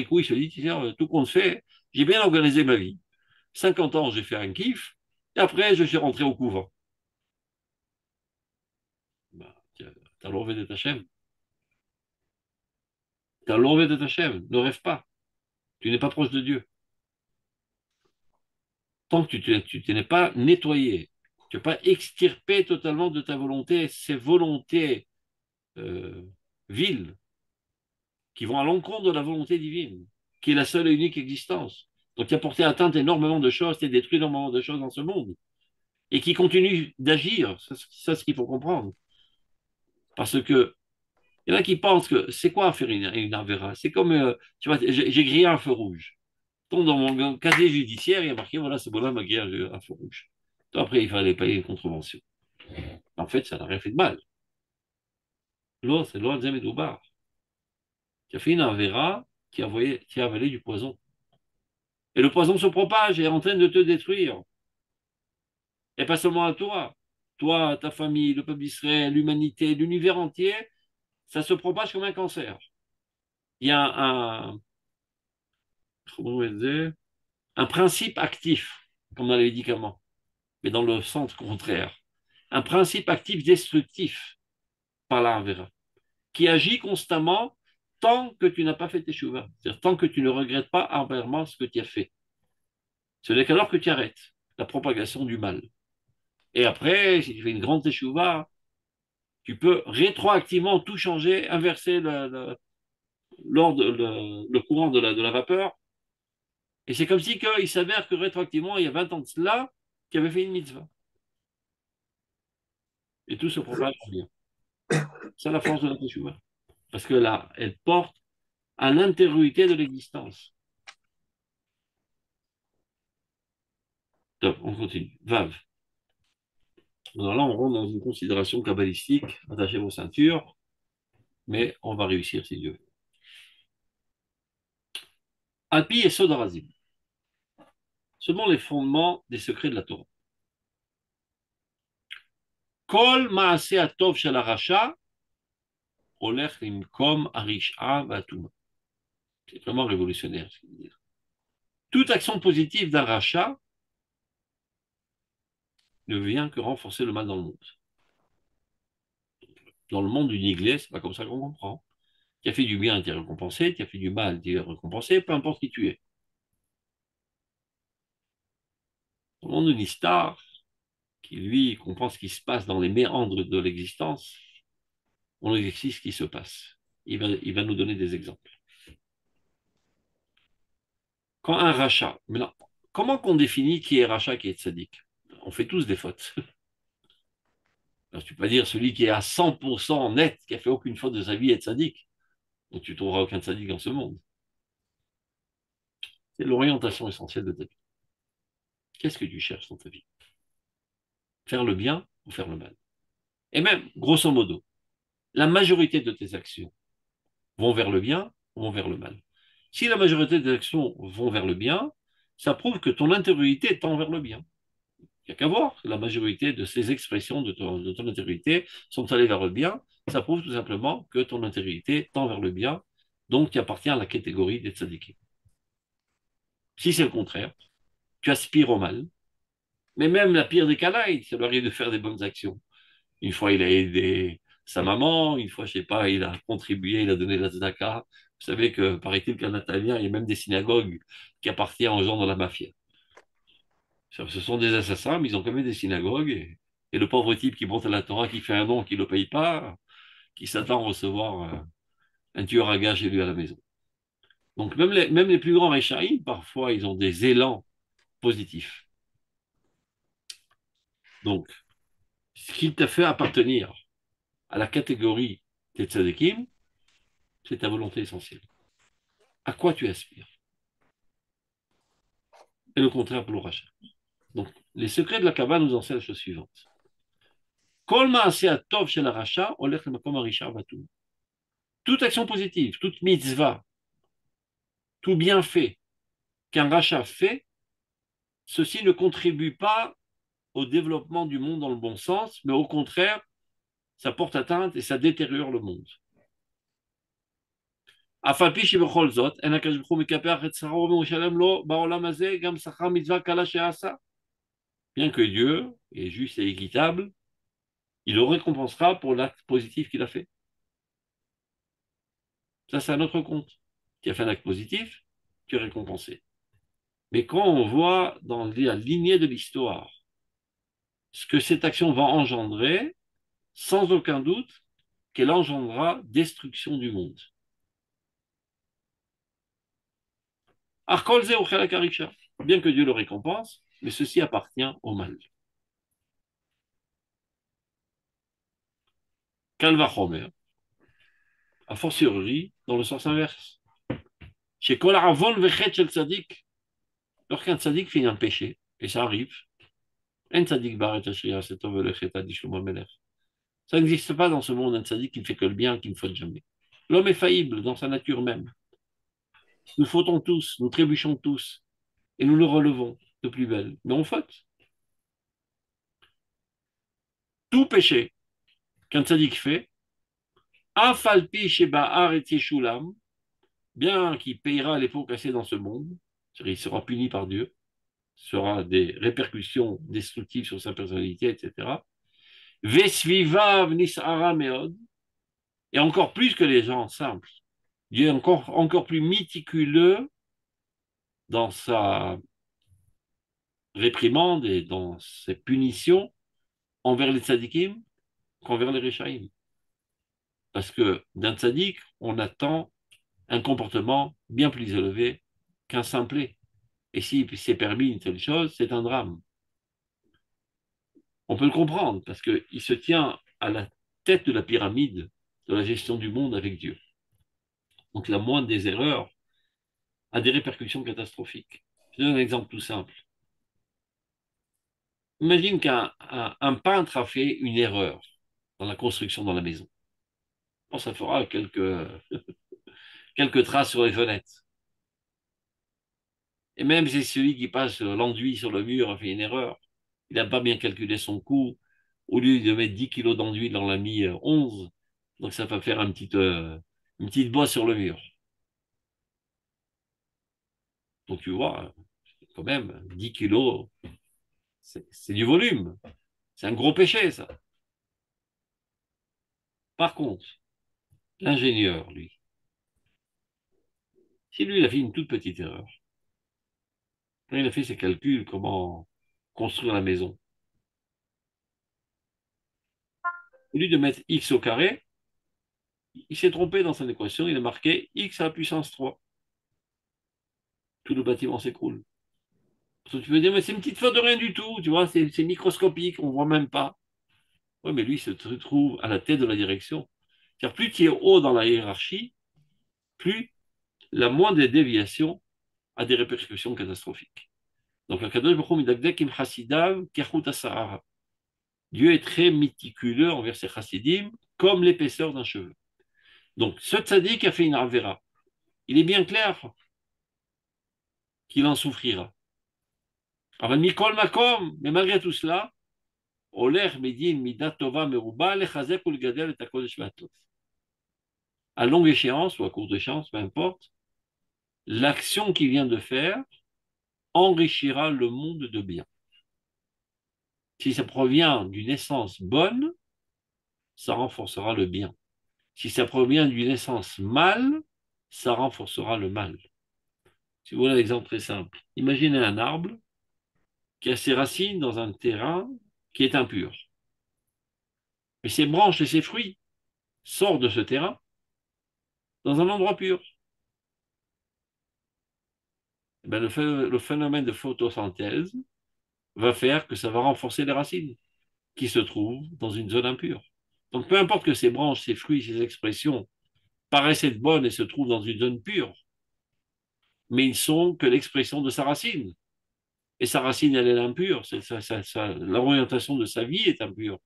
coup, il se dit, tiens, tout compte fait, j'ai bien organisé ma vie. 50 ans, j'ai fait un kiff, et après, je suis rentré au couvent. Bah, t'as l'envie de ta chaîne. T'as l'envie de ta chaîne. Ne rêve pas. Tu n'es pas proche de Dieu. Tant que tu n'es pas nettoyé, tu n'as pas extirpé totalement de ta volonté ces volontés euh, viles qui vont à l'encontre de la volonté divine, qui est la seule et unique existence. Donc qui a porté atteinte énormément de choses, qui a détruit énormément de choses dans ce monde, et qui continue d'agir. C'est ça ce qu'il faut comprendre. Parce que il y en a qui pensent que c'est quoi faire une Avera? C'est comme, tu vois, j'ai grillé un feu rouge. Donc dans mon casier judiciaire, il y a marqué, voilà, ce bonhomme a grillé un feu rouge. Donc, après, il fallait payer une contravention. En fait, ça n'a rien fait de mal. L'autre, c'est l'autre Zemedoubar, qui a fait une Avera, qui a avalé du poison. Et le poison se propage et est en train de te détruire. Et pas seulement à toi. Toi, ta famille, le peuple d'Israël, l'humanité, l'univers entier, ça se propage comme un cancer. Il y a comment on va dire, un principe actif, comme dans les médicaments, mais dans le sens contraire. Un principe actif destructif par l'Arvera, qui agit constamment tant que tu n'as pas fait tes chouvas. C'est-à-dire tant que tu ne regrettes pas amèrement ce que tu as fait. Ce n'est qu'alors que tu arrêtes la propagation du mal. Et après, si tu fais une grande teshuva, tu peux rétroactivement tout changer, inverser le courant de la vapeur. Et c'est comme si il s'avère que rétroactivement, il y a 20 ans de cela, tu avais fait une mitzvah. Et tout se propage bien. C'est la force de la teshuva. Parce que là, elle porte à l'intériorité de l'existence. Top, on continue. Vav. Alors là, on rentre dans une considération kabbalistique. Attachez vos ceintures, mais on va réussir si Dieu veut. Alpi et Sodarazim. Ce sont les fondements des secrets de la Torah. Kol maaseh atov shel harasha olech limkom harish'a v'atuma. C'est vraiment révolutionnaire ce qu'il veut dire. Toute action positive d'un rachat ne vient que renforcer le mal dans le monde. Dans le monde du niglé, c'est pas comme ça qu'on comprend. Qui a fait du bien, tu es récompensé, qui a fait du mal, tu es récompensé, peu importe qui tu es. Dans le monde de Nistar, qui lui comprend ce qui se passe dans les méandres de l'existence, on lui explique ce qui se passe. Il va nous donner des exemples. Quand un rachat, maintenant, comment qu'on définit qui est rachat, qui est tzaddik? On fait tous des fautes. Alors, tu peux pas dire celui qui est à 100% net, qui a fait aucune faute de sa vie, est tzaddik. Donc tu ne trouveras aucun tzaddik dans ce monde. C'est l'orientation essentielle de ta vie. Qu'est-ce que tu cherches dans ta vie? Faire le bien ou faire le mal? Et même, grosso modo, la majorité de tes actions vont vers le bien ou vont vers le mal. Si la majorité des actions vont vers le bien, ça prouve que ton intériorité tend vers le bien. Il n'y a qu'à voir, la majorité de ces expressions de ton intériorité sont allées vers le bien. Ça prouve tout simplement que ton intériorité tend vers le bien, donc tu appartiens à la catégorie des tzadikim. Si c'est le contraire, tu aspires au mal, mais même la pire des cas là, ça lui arrive de faire des bonnes actions. Une fois, il a aidé sa maman, une fois, je sais pas, il a contribué, il a donné la tzedaka. Vous savez que, paraît-il qu'en Italien, il y a même des synagogues qui appartiennent aux gens de la mafia. Ce sont des assassins, mais ils ont quand même des synagogues. Et le pauvre type qui monte à la Torah, qui fait un don, qui ne le paye pas, qui s'attend à recevoir un tueur à gages chez lui à la maison. Donc même les plus grands réchaïm, parfois, ils ont des élans positifs. Donc, ce qui t'a fait appartenir à la catégorie des tzadikim, c'est ta volonté essentielle. À quoi tu aspires? Et le contraire pour le rachat. Donc, les secrets de la Kabbale nous enseignent la chose suivante. Kol ma'aseh tov shel rachat olech lemakom harisha vatum. Toute action positive, toute mitzvah, tout bienfait qu'un rachat fait, ceci ne contribue pas au développement du monde dans le bon sens, mais au contraire, ça porte atteinte et ça détériore le monde. Bien que Dieu est juste et équitable, il le récompensera pour l'acte positif qu'il a fait. Ça, c'est un autre compte. Tu as fait un acte positif, tu es récompensé. Mais quand on voit dans la lignée de l'histoire ce que cette action va engendrer, sans aucun doute qu'elle engendrera destruction du monde. Bien que Dieu le récompense, mais ceci appartient au mal. Calvachomer, a fortiori dans le sens inverse. Chez Kolaravon Vechet Shel Tzadik, lorsqu'un tzadik fait un péché, et ça arrive, un tzadik baret Ashriya Setov Velechet Adi Shlomo Melech. Ça n'existe pas dans ce monde un tzadik qui ne fait que le bien, qui ne faute jamais. L'homme est faillible dans sa nature même. Nous fautons tous, nous trébuchons tous, et nous le relevons de plus belle. Mais on faute. Tout péché qu'un tzadik fait, Afalpi Sheba'ar et Yeshulam, bien qu'il payera les pots cassés dans ce monde, il sera puni par Dieu, sera des répercussions destructives sur sa personnalité, etc. Vesvivav Nisara Meod, et encore plus que les gens simples. Dieu est encore plus méticuleux dans sa réprimande et dans ses punitions envers les tzadikim qu'envers les réchaïm. Parce que d'un tzadik, on attend un comportement bien plus élevé qu'un simplet. Et s'il s'est permis une telle chose, c'est un drame. On peut le comprendre parce qu'il se tient à la tête de la pyramide de la gestion du monde avec Dieu. Donc la moindre des erreurs a des répercussions catastrophiques. Je donne un exemple tout simple. Imagine qu'un peintre a fait une erreur dans la construction dans la maison. Bon, ça fera quelques traces sur les fenêtres. Et même si celui qui passe l'enduit sur le mur a fait une erreur, il n'a pas bien calculé son coût. Au lieu de mettre 10 kilos d'enduit, il en a mis 11. Donc ça va faire une petite bosse sur le mur. Donc tu vois, quand même, 10 kilos, c'est du volume. C'est un gros péché, ça. Par contre, l'ingénieur, lui, si lui, il a fait une toute petite erreur, quand il a fait ses calculs, comment construire la maison, au lieu de mettre x au carré, il s'est trompé dans son équation, il a marqué x à la puissance 3. Tout le bâtiment s'écroule. Tu peux dire, mais c'est une petite faute de rien du tout, tu vois, c'est microscopique, on ne voit même pas. Oui, mais lui, il se trouve à la tête de la direction. Car plus tu es haut dans la hiérarchie, plus la moindre des déviations a des répercussions catastrophiques. Donc, Dieu est très méticuleux envers ses chassidim, comme l'épaisseur d'un cheveu. Donc, ce tzaddik a fait une avera. Il est bien clair qu'il en souffrira. Mais malgré tout cela, à longue échéance ou à courte échéance, peu importe, l'action qu'il vient de faire enrichira le monde de bien. Si ça provient d'une essence bonne, ça renforcera le bien. Si ça provient d'une essence mal, ça renforcera le mal. Si vous voulez un exemple très simple, imaginez un arbre qui a ses racines dans un terrain qui est impur. Mais ses branches et ses fruits sortent de ce terrain dans un endroit pur. Eh bien, le phénomène de photosynthèse va faire que ça va renforcer les racines qui se trouvent dans une zone impure. Donc, peu importe que ces branches, ces fruits, ces expressions paraissent être bonnes et se trouvent dans une zone pure, mais ils sont que l'expression de sa racine. Et sa racine, elle est impure. L'orientation de sa vie est impure.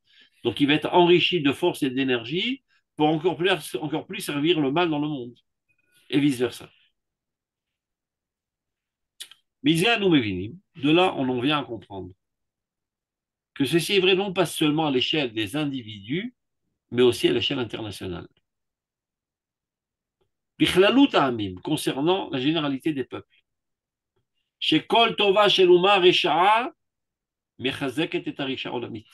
Donc, il va être enrichi de force et d'énergie pour encore plus servir le mal dans le monde. Et vice-versa. Mais de là, on en vient à comprendre que ceci est vrai non pas seulement à l'échelle des individus, mais aussi à l'échelle internationale. Concernant la généralité des peuples. Chez Kol Tova Sheluma Resha'a, Mechazeket et Arisha Olamit.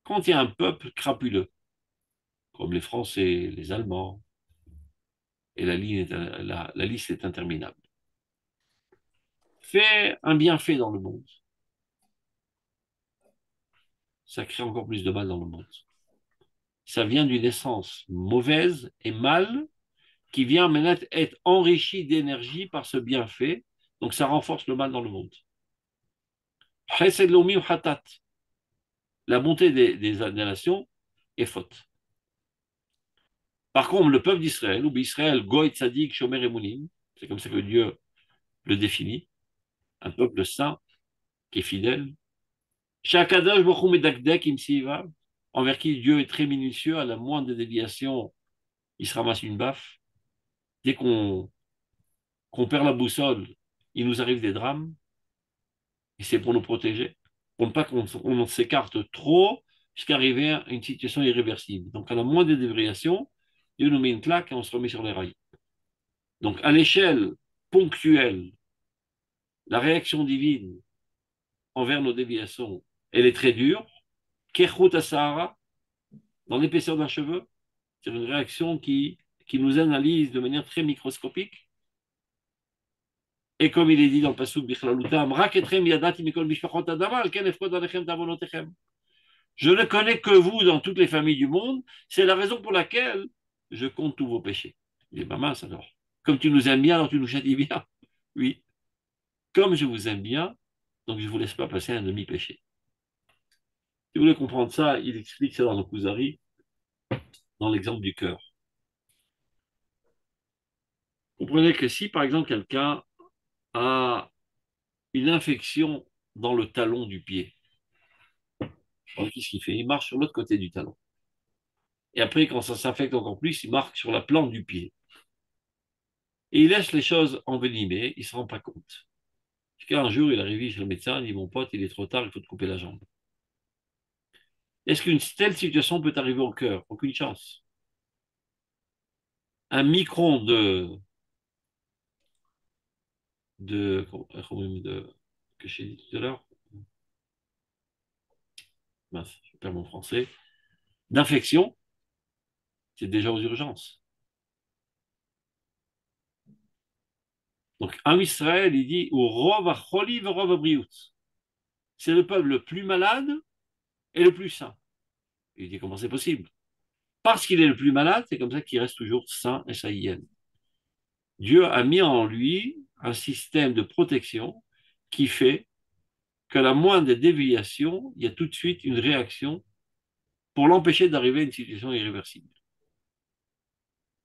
Quand il y a un peuple crapuleux, comme les Français, les Allemands, et la liste est interminable, fait un bienfait dans le monde, ça crée encore plus de mal dans le monde. Ça vient d'une essence mauvaise et mal qui vient maintenant être enrichie d'énergie par ce bienfait, donc ça renforce le mal dans le monde. Chesed Lomi ou Hatat, la bonté des nations est faute. Par contre, le peuple d'Israël, ou Israël, Goy, Tzadik, Shomer et Mounim, c'est comme ça que Dieu le définit, un peuple saint qui est fidèle. Shakadosh Bochum et Dakdek Imsiva, envers qui Dieu est très minutieux, à la moindre déviation, il se ramasse une baffe. Dès qu'on perd la boussole, il nous arrive des drames, et c'est pour nous protéger, pour ne pas qu'on s'écarte trop jusqu'à arriver à une situation irréversible. Donc, à la moindre déviation, Dieu nous met une claque et on se remet sur les rails. Donc, à l'échelle ponctuelle, la réaction divine envers nos déviations, elle est très dure. Kerhut Asahara, dans l'épaisseur d'un cheveu, c'est une réaction qui nous analyse de manière très microscopique. Et comme il est dit dans le Pasuk Bichlalutam, je ne connais que vous dans toutes les familles du monde, c'est la raison pour laquelle je compte tous vos péchés. Il est pas mince alors. Comme tu nous aimes bien, alors tu nous châties bien. Oui. Comme je vous aime bien, donc je ne vous laisse pas passer un demi-péché. Si vous voulez comprendre ça, il explique ça dans le Kuzari, dans l'exemple du cœur. Comprenez que si, par exemple, quelqu'un a une infection dans le talon du pied, qu'est-ce qu'il fait? Il marche sur l'autre côté du talon. Et après, quand ça s'infecte encore plus, il marque sur la plante du pied. Et il laisse les choses envenimées, il ne se rend pas compte. Jusqu'à un jour, il arrive chez le médecin, il dit, mon pote, il est trop tard, il faut te couper la jambe. Est-ce qu'une telle situation peut arriver au cœur? Aucune chance. Un micron que j'ai dit tout à l'heure, mince, je perds mon français, d'infection, c'est déjà aux urgences. Donc, un Israël, il dit, au Rov Acholi Rov Briout. C'est le peuple le plus malade et le plus sain. Il dit, comment c'est possible? Parce qu'il est le plus malade, c'est comme ça qu'il reste toujours sain et saïen. Dieu a mis en lui un système de protection qui fait que la moindre déviation, il y a tout de suite une réaction pour l'empêcher d'arriver à une situation irréversible.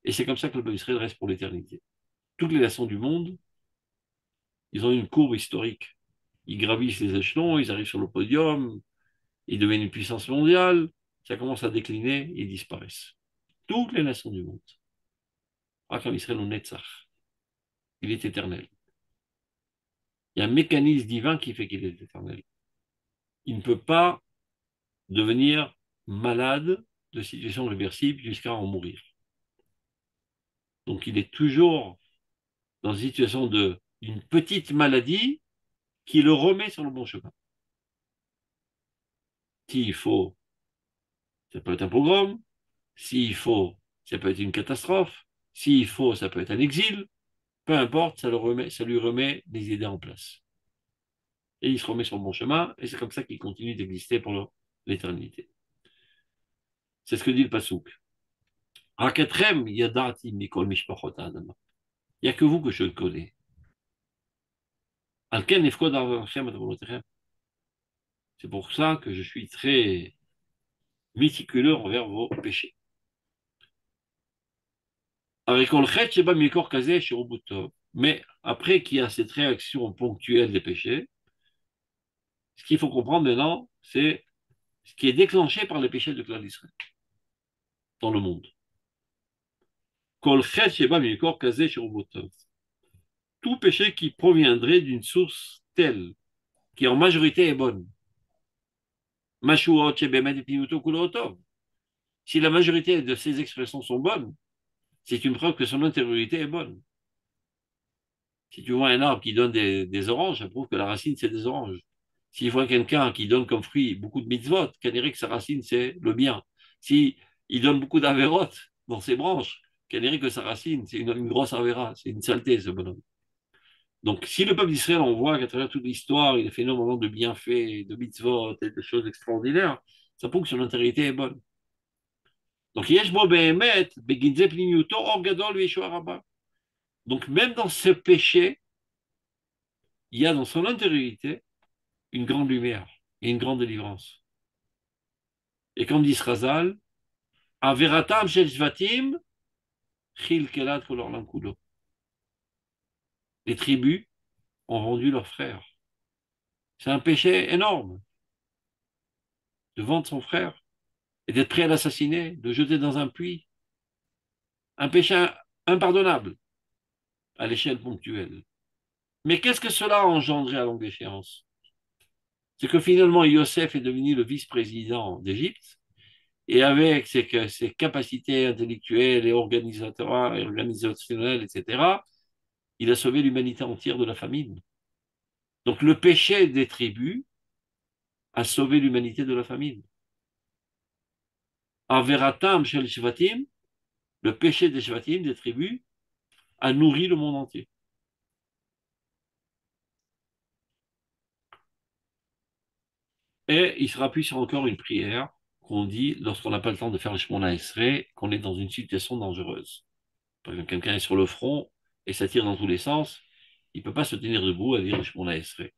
Et c'est comme ça que le peuple d'Israël reste pour l'éternité. Toutes les nations du monde, ils ont une courbe historique. Ils gravissent les échelons, ils arrivent sur le podium, ils deviennent une puissance mondiale, ça commence à décliner, ils disparaissent. Toutes les nations du monde. Akam Israël au Netzach. Il est éternel. Il y a un mécanisme divin qui fait qu'il est éternel. Il ne peut pas devenir malade de situation réversible jusqu'à en mourir. Donc il est toujours dans une situation d'une petite maladie qui le remet sur le bon chemin. S'il faut, ça peut être un pogrom. S'il faut, ça peut être une catastrophe. S'il faut, ça peut être un exil. Peu importe, ça lui remet des idées en place. Et il se remet sur le bon chemin, et c'est comme ça qu'il continue d'exister pour l'éternité. C'est ce que dit le Passouk. Rakatrem yadati mikol mishpachot ha'adama. Il n'y a que vous que je connais. Alken efkod Hashem adonotechem. C'est pour ça que je suis très méticuleux envers vos péchés. Avec Olchet sheba mikor kazeh shirubutov. Mais après qu'il y a cette réaction ponctuelle des péchés, ce qu'il faut comprendre maintenant, c'est ce qui est déclenché par les péchés de clan d'Israël dans le monde. Kolchet sheba mikor kazeh shirubutov. Tout péché qui proviendrait d'une source telle, qui en majorité est bonne. Si la majorité de ces expressions sont bonnes, c'est une preuve que son intériorité est bonne. Si tu vois un arbre qui donne des oranges, ça prouve que la racine, c'est des oranges. S'il voit quelqu'un qui donne comme fruit beaucoup de mitzvot, qu'on dirait que sa racine, c'est le bien. Si il donne beaucoup d'avérotes dans ses branches, qu'on dirait que sa racine, c'est une grosse avéra, c'est une saleté, ce bonhomme. Donc, si le peuple d'Israël, on voit qu'à travers toute l'histoire, il a fait énormément de bienfaits, de mitzvot et de choses extraordinaires, ça prouve que son intériorité est bonne. Donc, donc, même dans ce péché, il y a dans son intériorité une grande lumière et une grande délivrance. Et comme dit Srazal, Averatam shel Shvatim, chil kelat kolor lankulo. Les tribus ont vendu leurs frères. C'est un péché énorme de vendre son frère et d'être prêt à l'assassiner, de jeter dans un puits. Un péché impardonnable à l'échelle ponctuelle. Mais qu'est-ce que cela a engendré à longue échéance? C'est que finalement, Yosef est devenu le vice-président d'Égypte, et avec ses capacités intellectuelles et organisationnelles, etc., il a sauvé l'humanité entière de la famine. Donc le péché des tribus a sauvé l'humanité de la famine. Averatam shel Shvatim, le péché des Shvatim, des tribus, a nourri le monde entier. Et il se rappuie sur encore une prière qu'on dit lorsqu'on n'a pas le temps de faire le Shemona Esrei, qu'on est dans une situation dangereuse. Par exemple, quelqu'un est sur le front et ça tire dans tous les sens, il ne peut pas se tenir debout à dire le Shemona Esrei.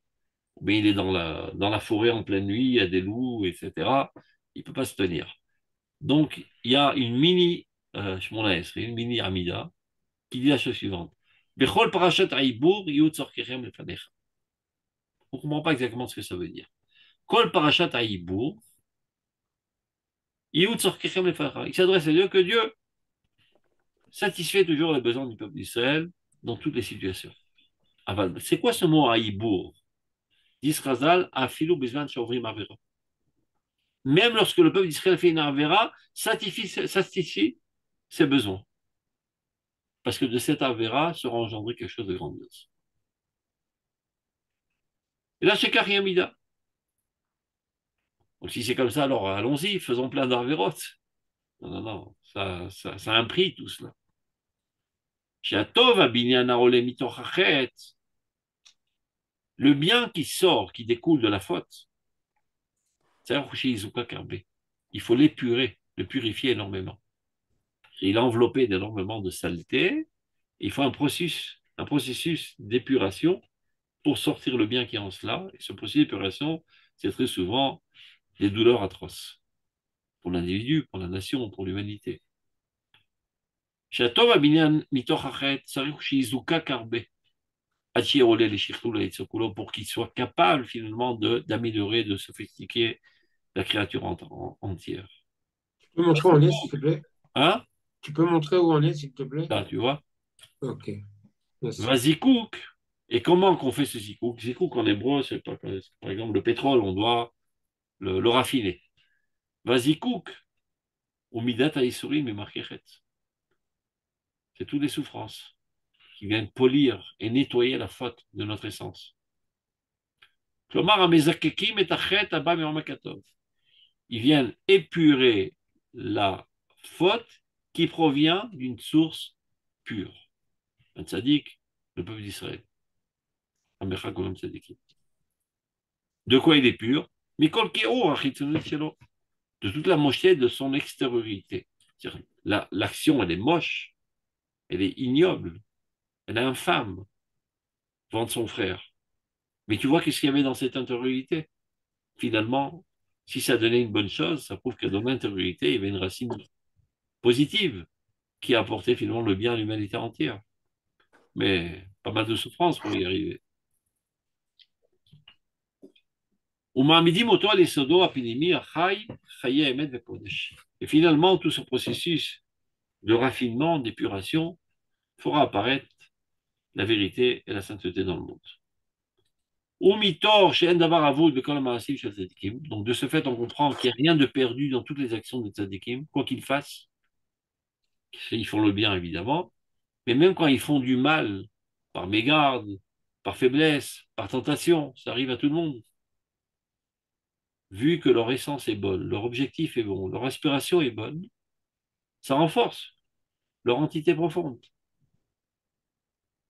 Ou bien il est dans la forêt en pleine nuit, il y a des loups, etc. Il ne peut pas se tenir. Donc, il y a une mini Shemona Esrei, une mini Amida, qui dit la chose suivante. Bechol parashat ha'ibur yud tzorkechem lefanecha. On ne comprend pas exactement ce que ça veut dire. Kol parashat ha'ibur yud tzorkechem lefanecha. Il s'adresse à Dieu que Dieu satisfait toujours les besoins du peuple d'Israël dans toutes les situations. C'est quoi ce mot ha'ibur? Dit Razal, afilou bezman shovrim avera. Même lorsque le peuple d'Israël fait une avera, satisfie ses besoins. Parce que de cette avera sera engendré quelque chose de grandiose. Et là, c'est Kariamida. Donc si c'est comme ça, alors allons-y, faisons plein d'avérotes. Non, non, non, ça a un prix tout cela. Le bien qui sort, qui découle de la faute, c'est il faut l'épurer, le purifier énormément. Il a enveloppé d'énormément de saleté. Il faut un processus d'épuration pour sortir le bien qui est en cela. Et ce processus d'épuration, c'est très souvent des douleurs atroces pour l'individu, pour la nation, pour l'humanité. שהטוב הבניין מתוך החטא צריך שיזוקק הרבה, עד שיעולה לשכלול העץ כולו, pour qu'il soit capable finalement d'améliorer, de sophistiquer la créature entière. Tu peux montrer où on est, s'il te plaît? Hein? Tu peux montrer où on est, s'il te plaît? Là, tu vois? Ok, merci. Vasikouk. Et comment qu'on fait ce zikouk? Zikouk en hébreu, c'est pas, par exemple le pétrole, on doit le raffiner. Vasikouk, ou midat haïsurim et markechet. C'est toutes les souffrances qui viennent polir et nettoyer la faute de notre essence. Klomar hamezakekim et achet haba me'omek hatov. Ils viennent épurer la faute qui provient d'une source pure. Un tzaddik, le peuple d'Israël. Amecha kolom tzaddikim. De quoi il est pur? Mikol kero achitzonut shelo. De toute la mocheté de son extériorité. L'action, elle est moche, elle est ignoble, elle est infâme, vendre son frère. Mais tu vois qu'est-ce qu'il y avait dans cette intériorité? Finalement, si ça donnait une bonne chose, ça prouve que dans l'intériorité, il y avait une racine positive qui a apporté finalement le bien à l'humanité entière. Mais pas mal de souffrance pour y arriver. Et finalement, tout ce processus de raffinement, d'épuration, fera apparaître la vérité et la sainteté dans le monde. Donc de ce fait, on comprend qu'il n'y a rien de perdu dans toutes les actions des tzadikim, quoi qu'ils fassent. Ils font le bien, évidemment, mais même quand ils font du mal, par mégarde, par faiblesse, par tentation, ça arrive à tout le monde. Vu que leur essence est bonne, leur objectif est bon, leur inspiration est bonne, ça renforce leur entité profonde.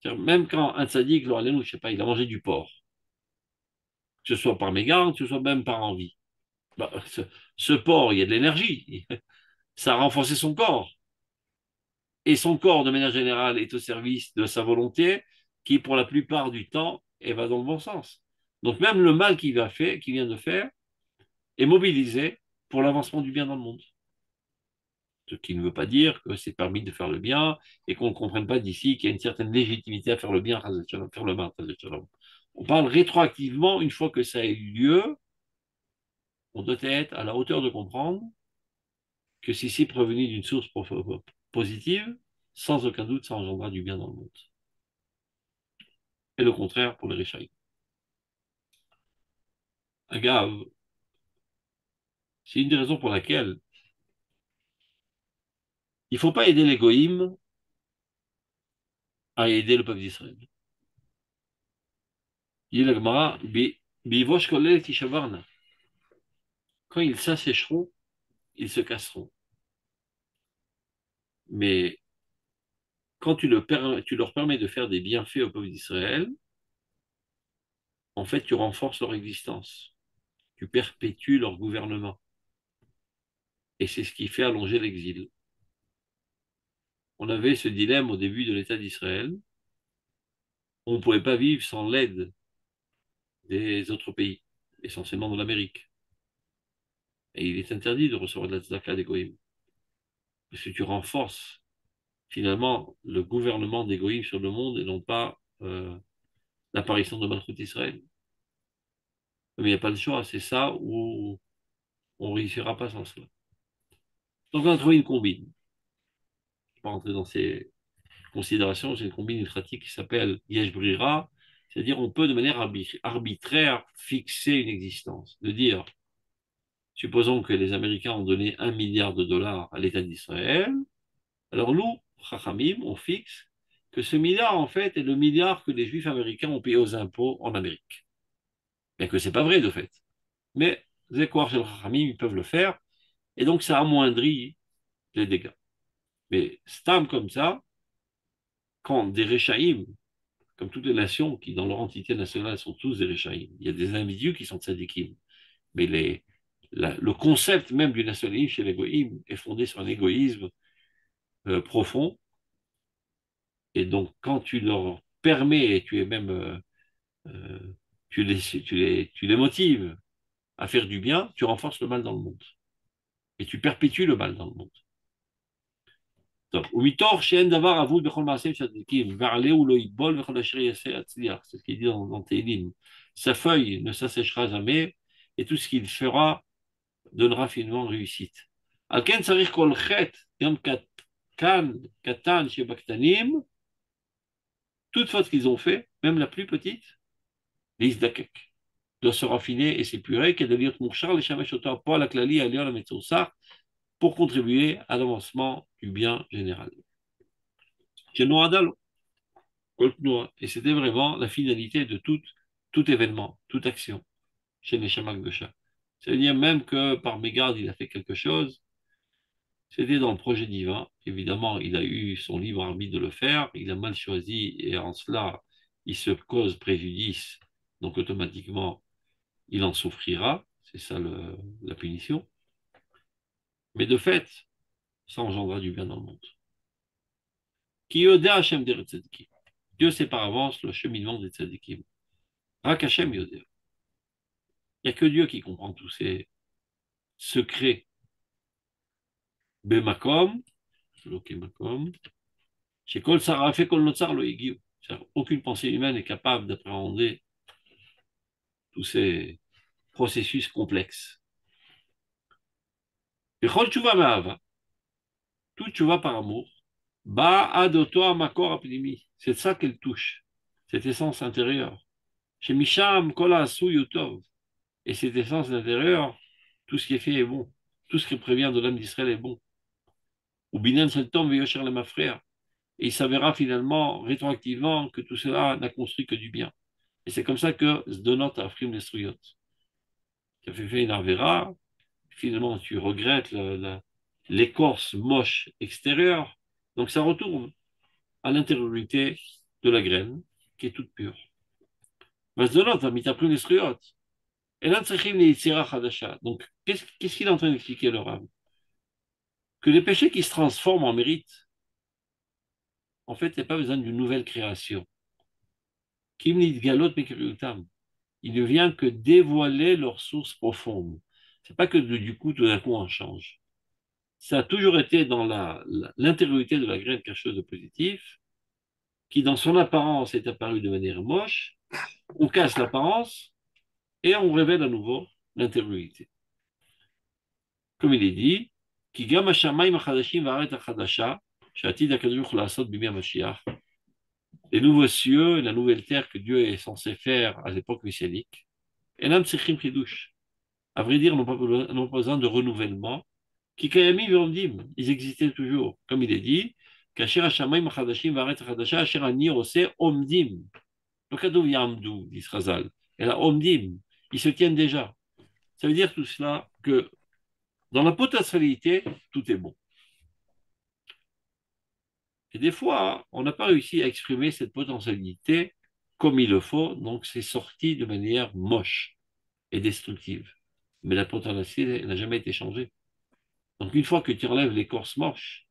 Même quand un tzaddik, je sais pas, il a mangé du porc, que ce soit par mégarde, que ce soit même par envie. Bah, ce porc, il y a de l'énergie, ça a renforcé son corps. Et son corps, de manière générale, est au service de sa volonté, qui, pour la plupart du temps, va dans le bon sens. Donc même le mal qu'il vient de faire, est mobilisé pour l'avancement du bien dans le monde. Ce qui ne veut pas dire que c'est permis de faire le bien et qu'on ne comprenne pas d'ici qu'il y a une certaine légitimité à faire le bien, à faire le mal. On parle rétroactivement, une fois que ça a eu lieu, on doit être à la hauteur de comprendre que si c'est provenu d'une source positive, sans aucun doute, ça engendrera du bien dans le monde. Et le contraire pour les Réchaïs. Agave, c'est une des raisons pour laquelle il ne faut pas aider les goïms à aider le peuple d'Israël. Il dit la Gemara, quand ils s'assécheront, ils se casseront. Mais quand tu leur permets de faire des bienfaits au peuple d'Israël, en fait, tu renforces leur existence. Tu perpétues leur gouvernement. Et c'est ce qui fait allonger l'exil. On avait ce dilemme au début de l'État d'Israël. On ne pouvait pas vivre sans l'aide des autres pays, essentiellement de l'Amérique. Et il est interdit de recevoir de la tzedaka des goïms. Parce que tu renforces finalement le gouvernement des goïms sur le monde et non pas l'apparition de Malchut Israël. Mais il n'y a pas de choix, c'est ça où on ne réussira pas sans cela. Donc on a trouvé une combine. Je ne vais pas rentrer dans ces considérations, c'est une combine pratique qui s'appelle Yesh Brira, c'est-à-dire on peut de manière arbitraire fixer une existence, de dire, supposons que les Américains ont donné 1 milliard de dollars à l'État d'Israël, alors nous, Chachamim, on fixe que ce milliard, en fait, est le milliard que les Juifs américains ont payé aux impôts en Amérique. Bien que ce n'est pas vrai, de fait. Mais, Zekwar chez le Chachamim, ils peuvent le faire, et donc ça amoindrit les dégâts. Mais Stam comme ça, quand des Réchaïm, comme toutes les nations qui, dans leur entité nationale, sont tous des Réchaïm, il y a des individus qui sont tzadikim, mais le concept même du nationalisme chez les Goïm est fondé sur un égoïsme profond, et donc quand tu leur permets, et tu es même, euh, tu les motives à faire du bien, tu renforces le mal dans le monde, et tu perpétues le mal dans le monde. טוב, ומתוך שאין דבר אבוד בכל מעשיהם של הצדיקים, ועלהו לא ייבול וכל אשר יעשה יצליח, c'est ce qu'il dit dans Télim. Sa feuille ne s'asséchera jamais, et tout ce qu'il fera donnera finalement réussite. על כן צריך כל חטא, גם קטן שבקטנים, toute faute qu'ils ont fait, même la plus petite, להזדקק, doit se raffiner et s'épurer, כדי להיות מוכשר לשמש אותו הפועל הכללי העליון המצורסך, pour contribuer à l'avancement du bien général. Et c'était vraiment la finalité de tout événement, toute action chez Neshama Gdosha. C'est-à-dire même que par mégarde, il a fait quelque chose, c'était dans le projet divin. Évidemment, il a eu son libre arbitre de le faire, il a mal choisi et en cela, il se cause préjudice, donc automatiquement, il en souffrira. C'est ça la punition. Mais de fait, ça engendra du bien dans le monde. Ki yodea Hashem deret tzadikim. Dieu sait par avance le cheminement des tzadikim. Rak Hashem yodea. Il n'y a que Dieu qui comprend tous ces secrets. Bemakom, makom, shekol sara fait kol notzar lo higiu. Aucune pensée humaine n'est capable d'appréhender tous ces processus complexes. Bechol tshuva me'ahava. Tout tshuva par amour. Ba'ad oto hamakor hapnimi. C'est ça qu'elle touche, cette essence intérieure. Chez Misham kol ha'asui hu tov. Et cette essence intérieure, tout ce qui est fait est bon. Tout ce qui prévient de l'âme d'Israël est bon. Ou binan seltom veyosher le mafrère. Et il s'avérera finalement, rétroactivement, que tout cela n'a construit que du bien. Et c'est comme ça que Zdonot Afrim Lestruyot. Tu as fait une arvera, finalement tu regrettes l'écorce moche extérieure, donc ça retourne à l'intériorité de la graine, qui est toute pure. Zdonot Afrim Lestruyot. Et là, donc, qu'est-ce qu'il est en train d'expliquer, le Rav? Que les péchés qui se transforment en mérite, en fait, il n'y a pas besoin d'une nouvelle création. Il ne vient que dévoiler leur source profonde. Ce n'est pas que du coup, tout d'un coup, on change. Ça a toujours été dans l'intériorité de la graine quelque chose de positif, qui dans son apparence est apparu de manière moche. On casse l'apparence et on révèle à nouveau l'intériorité. Comme il est dit, Ki gam hashamayim achadashim va'aret achadasha, she'atid hakadosh baruch hu la'asot b'yemei Mashiach. Les nouveaux cieux et la nouvelle terre que Dieu est censé faire à l'époque messianique, enam tzrichim chidush. À vrai dire, n'ont pas besoin de renouvellement. Ki kayamim v'omdim, ils existaient toujours. Comme il est dit, Kasher hashamayim achadashim va'aret achadasha, asher ani oseh omdim. Le kadov yamdu, dit Chazal. Et là, omdim, ils se tiennent déjà. Ça veut dire tout cela que dans la potentialité, tout est bon. Et des fois, on n'a pas réussi à exprimer cette potentialité comme il le faut, donc c'est sorti de manière moche et destructive. Mais la potentialité n'a jamais été changée. Donc une fois que tu enlèves l'écorce moche,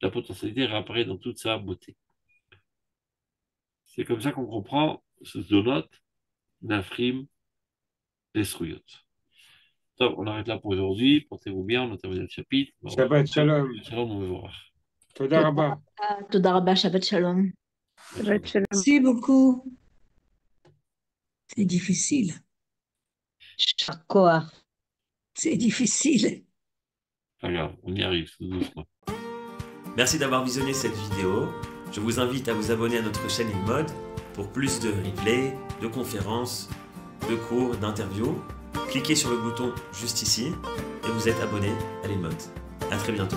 la potentialité réapparaît dans toute sa beauté. C'est comme ça qu'on comprend ce donot, Nafrim, Lesruyot. On arrête là pour aujourd'hui. Portez-vous bien, on a terminé le chapitre. Shabbat shalom. Shalom, on va voir. Toda rabba. Toda rabba, Shabbat Shalom. Merci beaucoup. C'est difficile. Shakoa. C'est difficile. Pas grave, on y arrive, tout doucement. Merci d'avoir visionné cette vidéo. Je vous invite à vous abonner à notre chaîne InMode pour plus de replays, de conférences, de cours, d'interviews. Cliquez sur le bouton juste ici et vous êtes abonné à l'InMode. À très bientôt.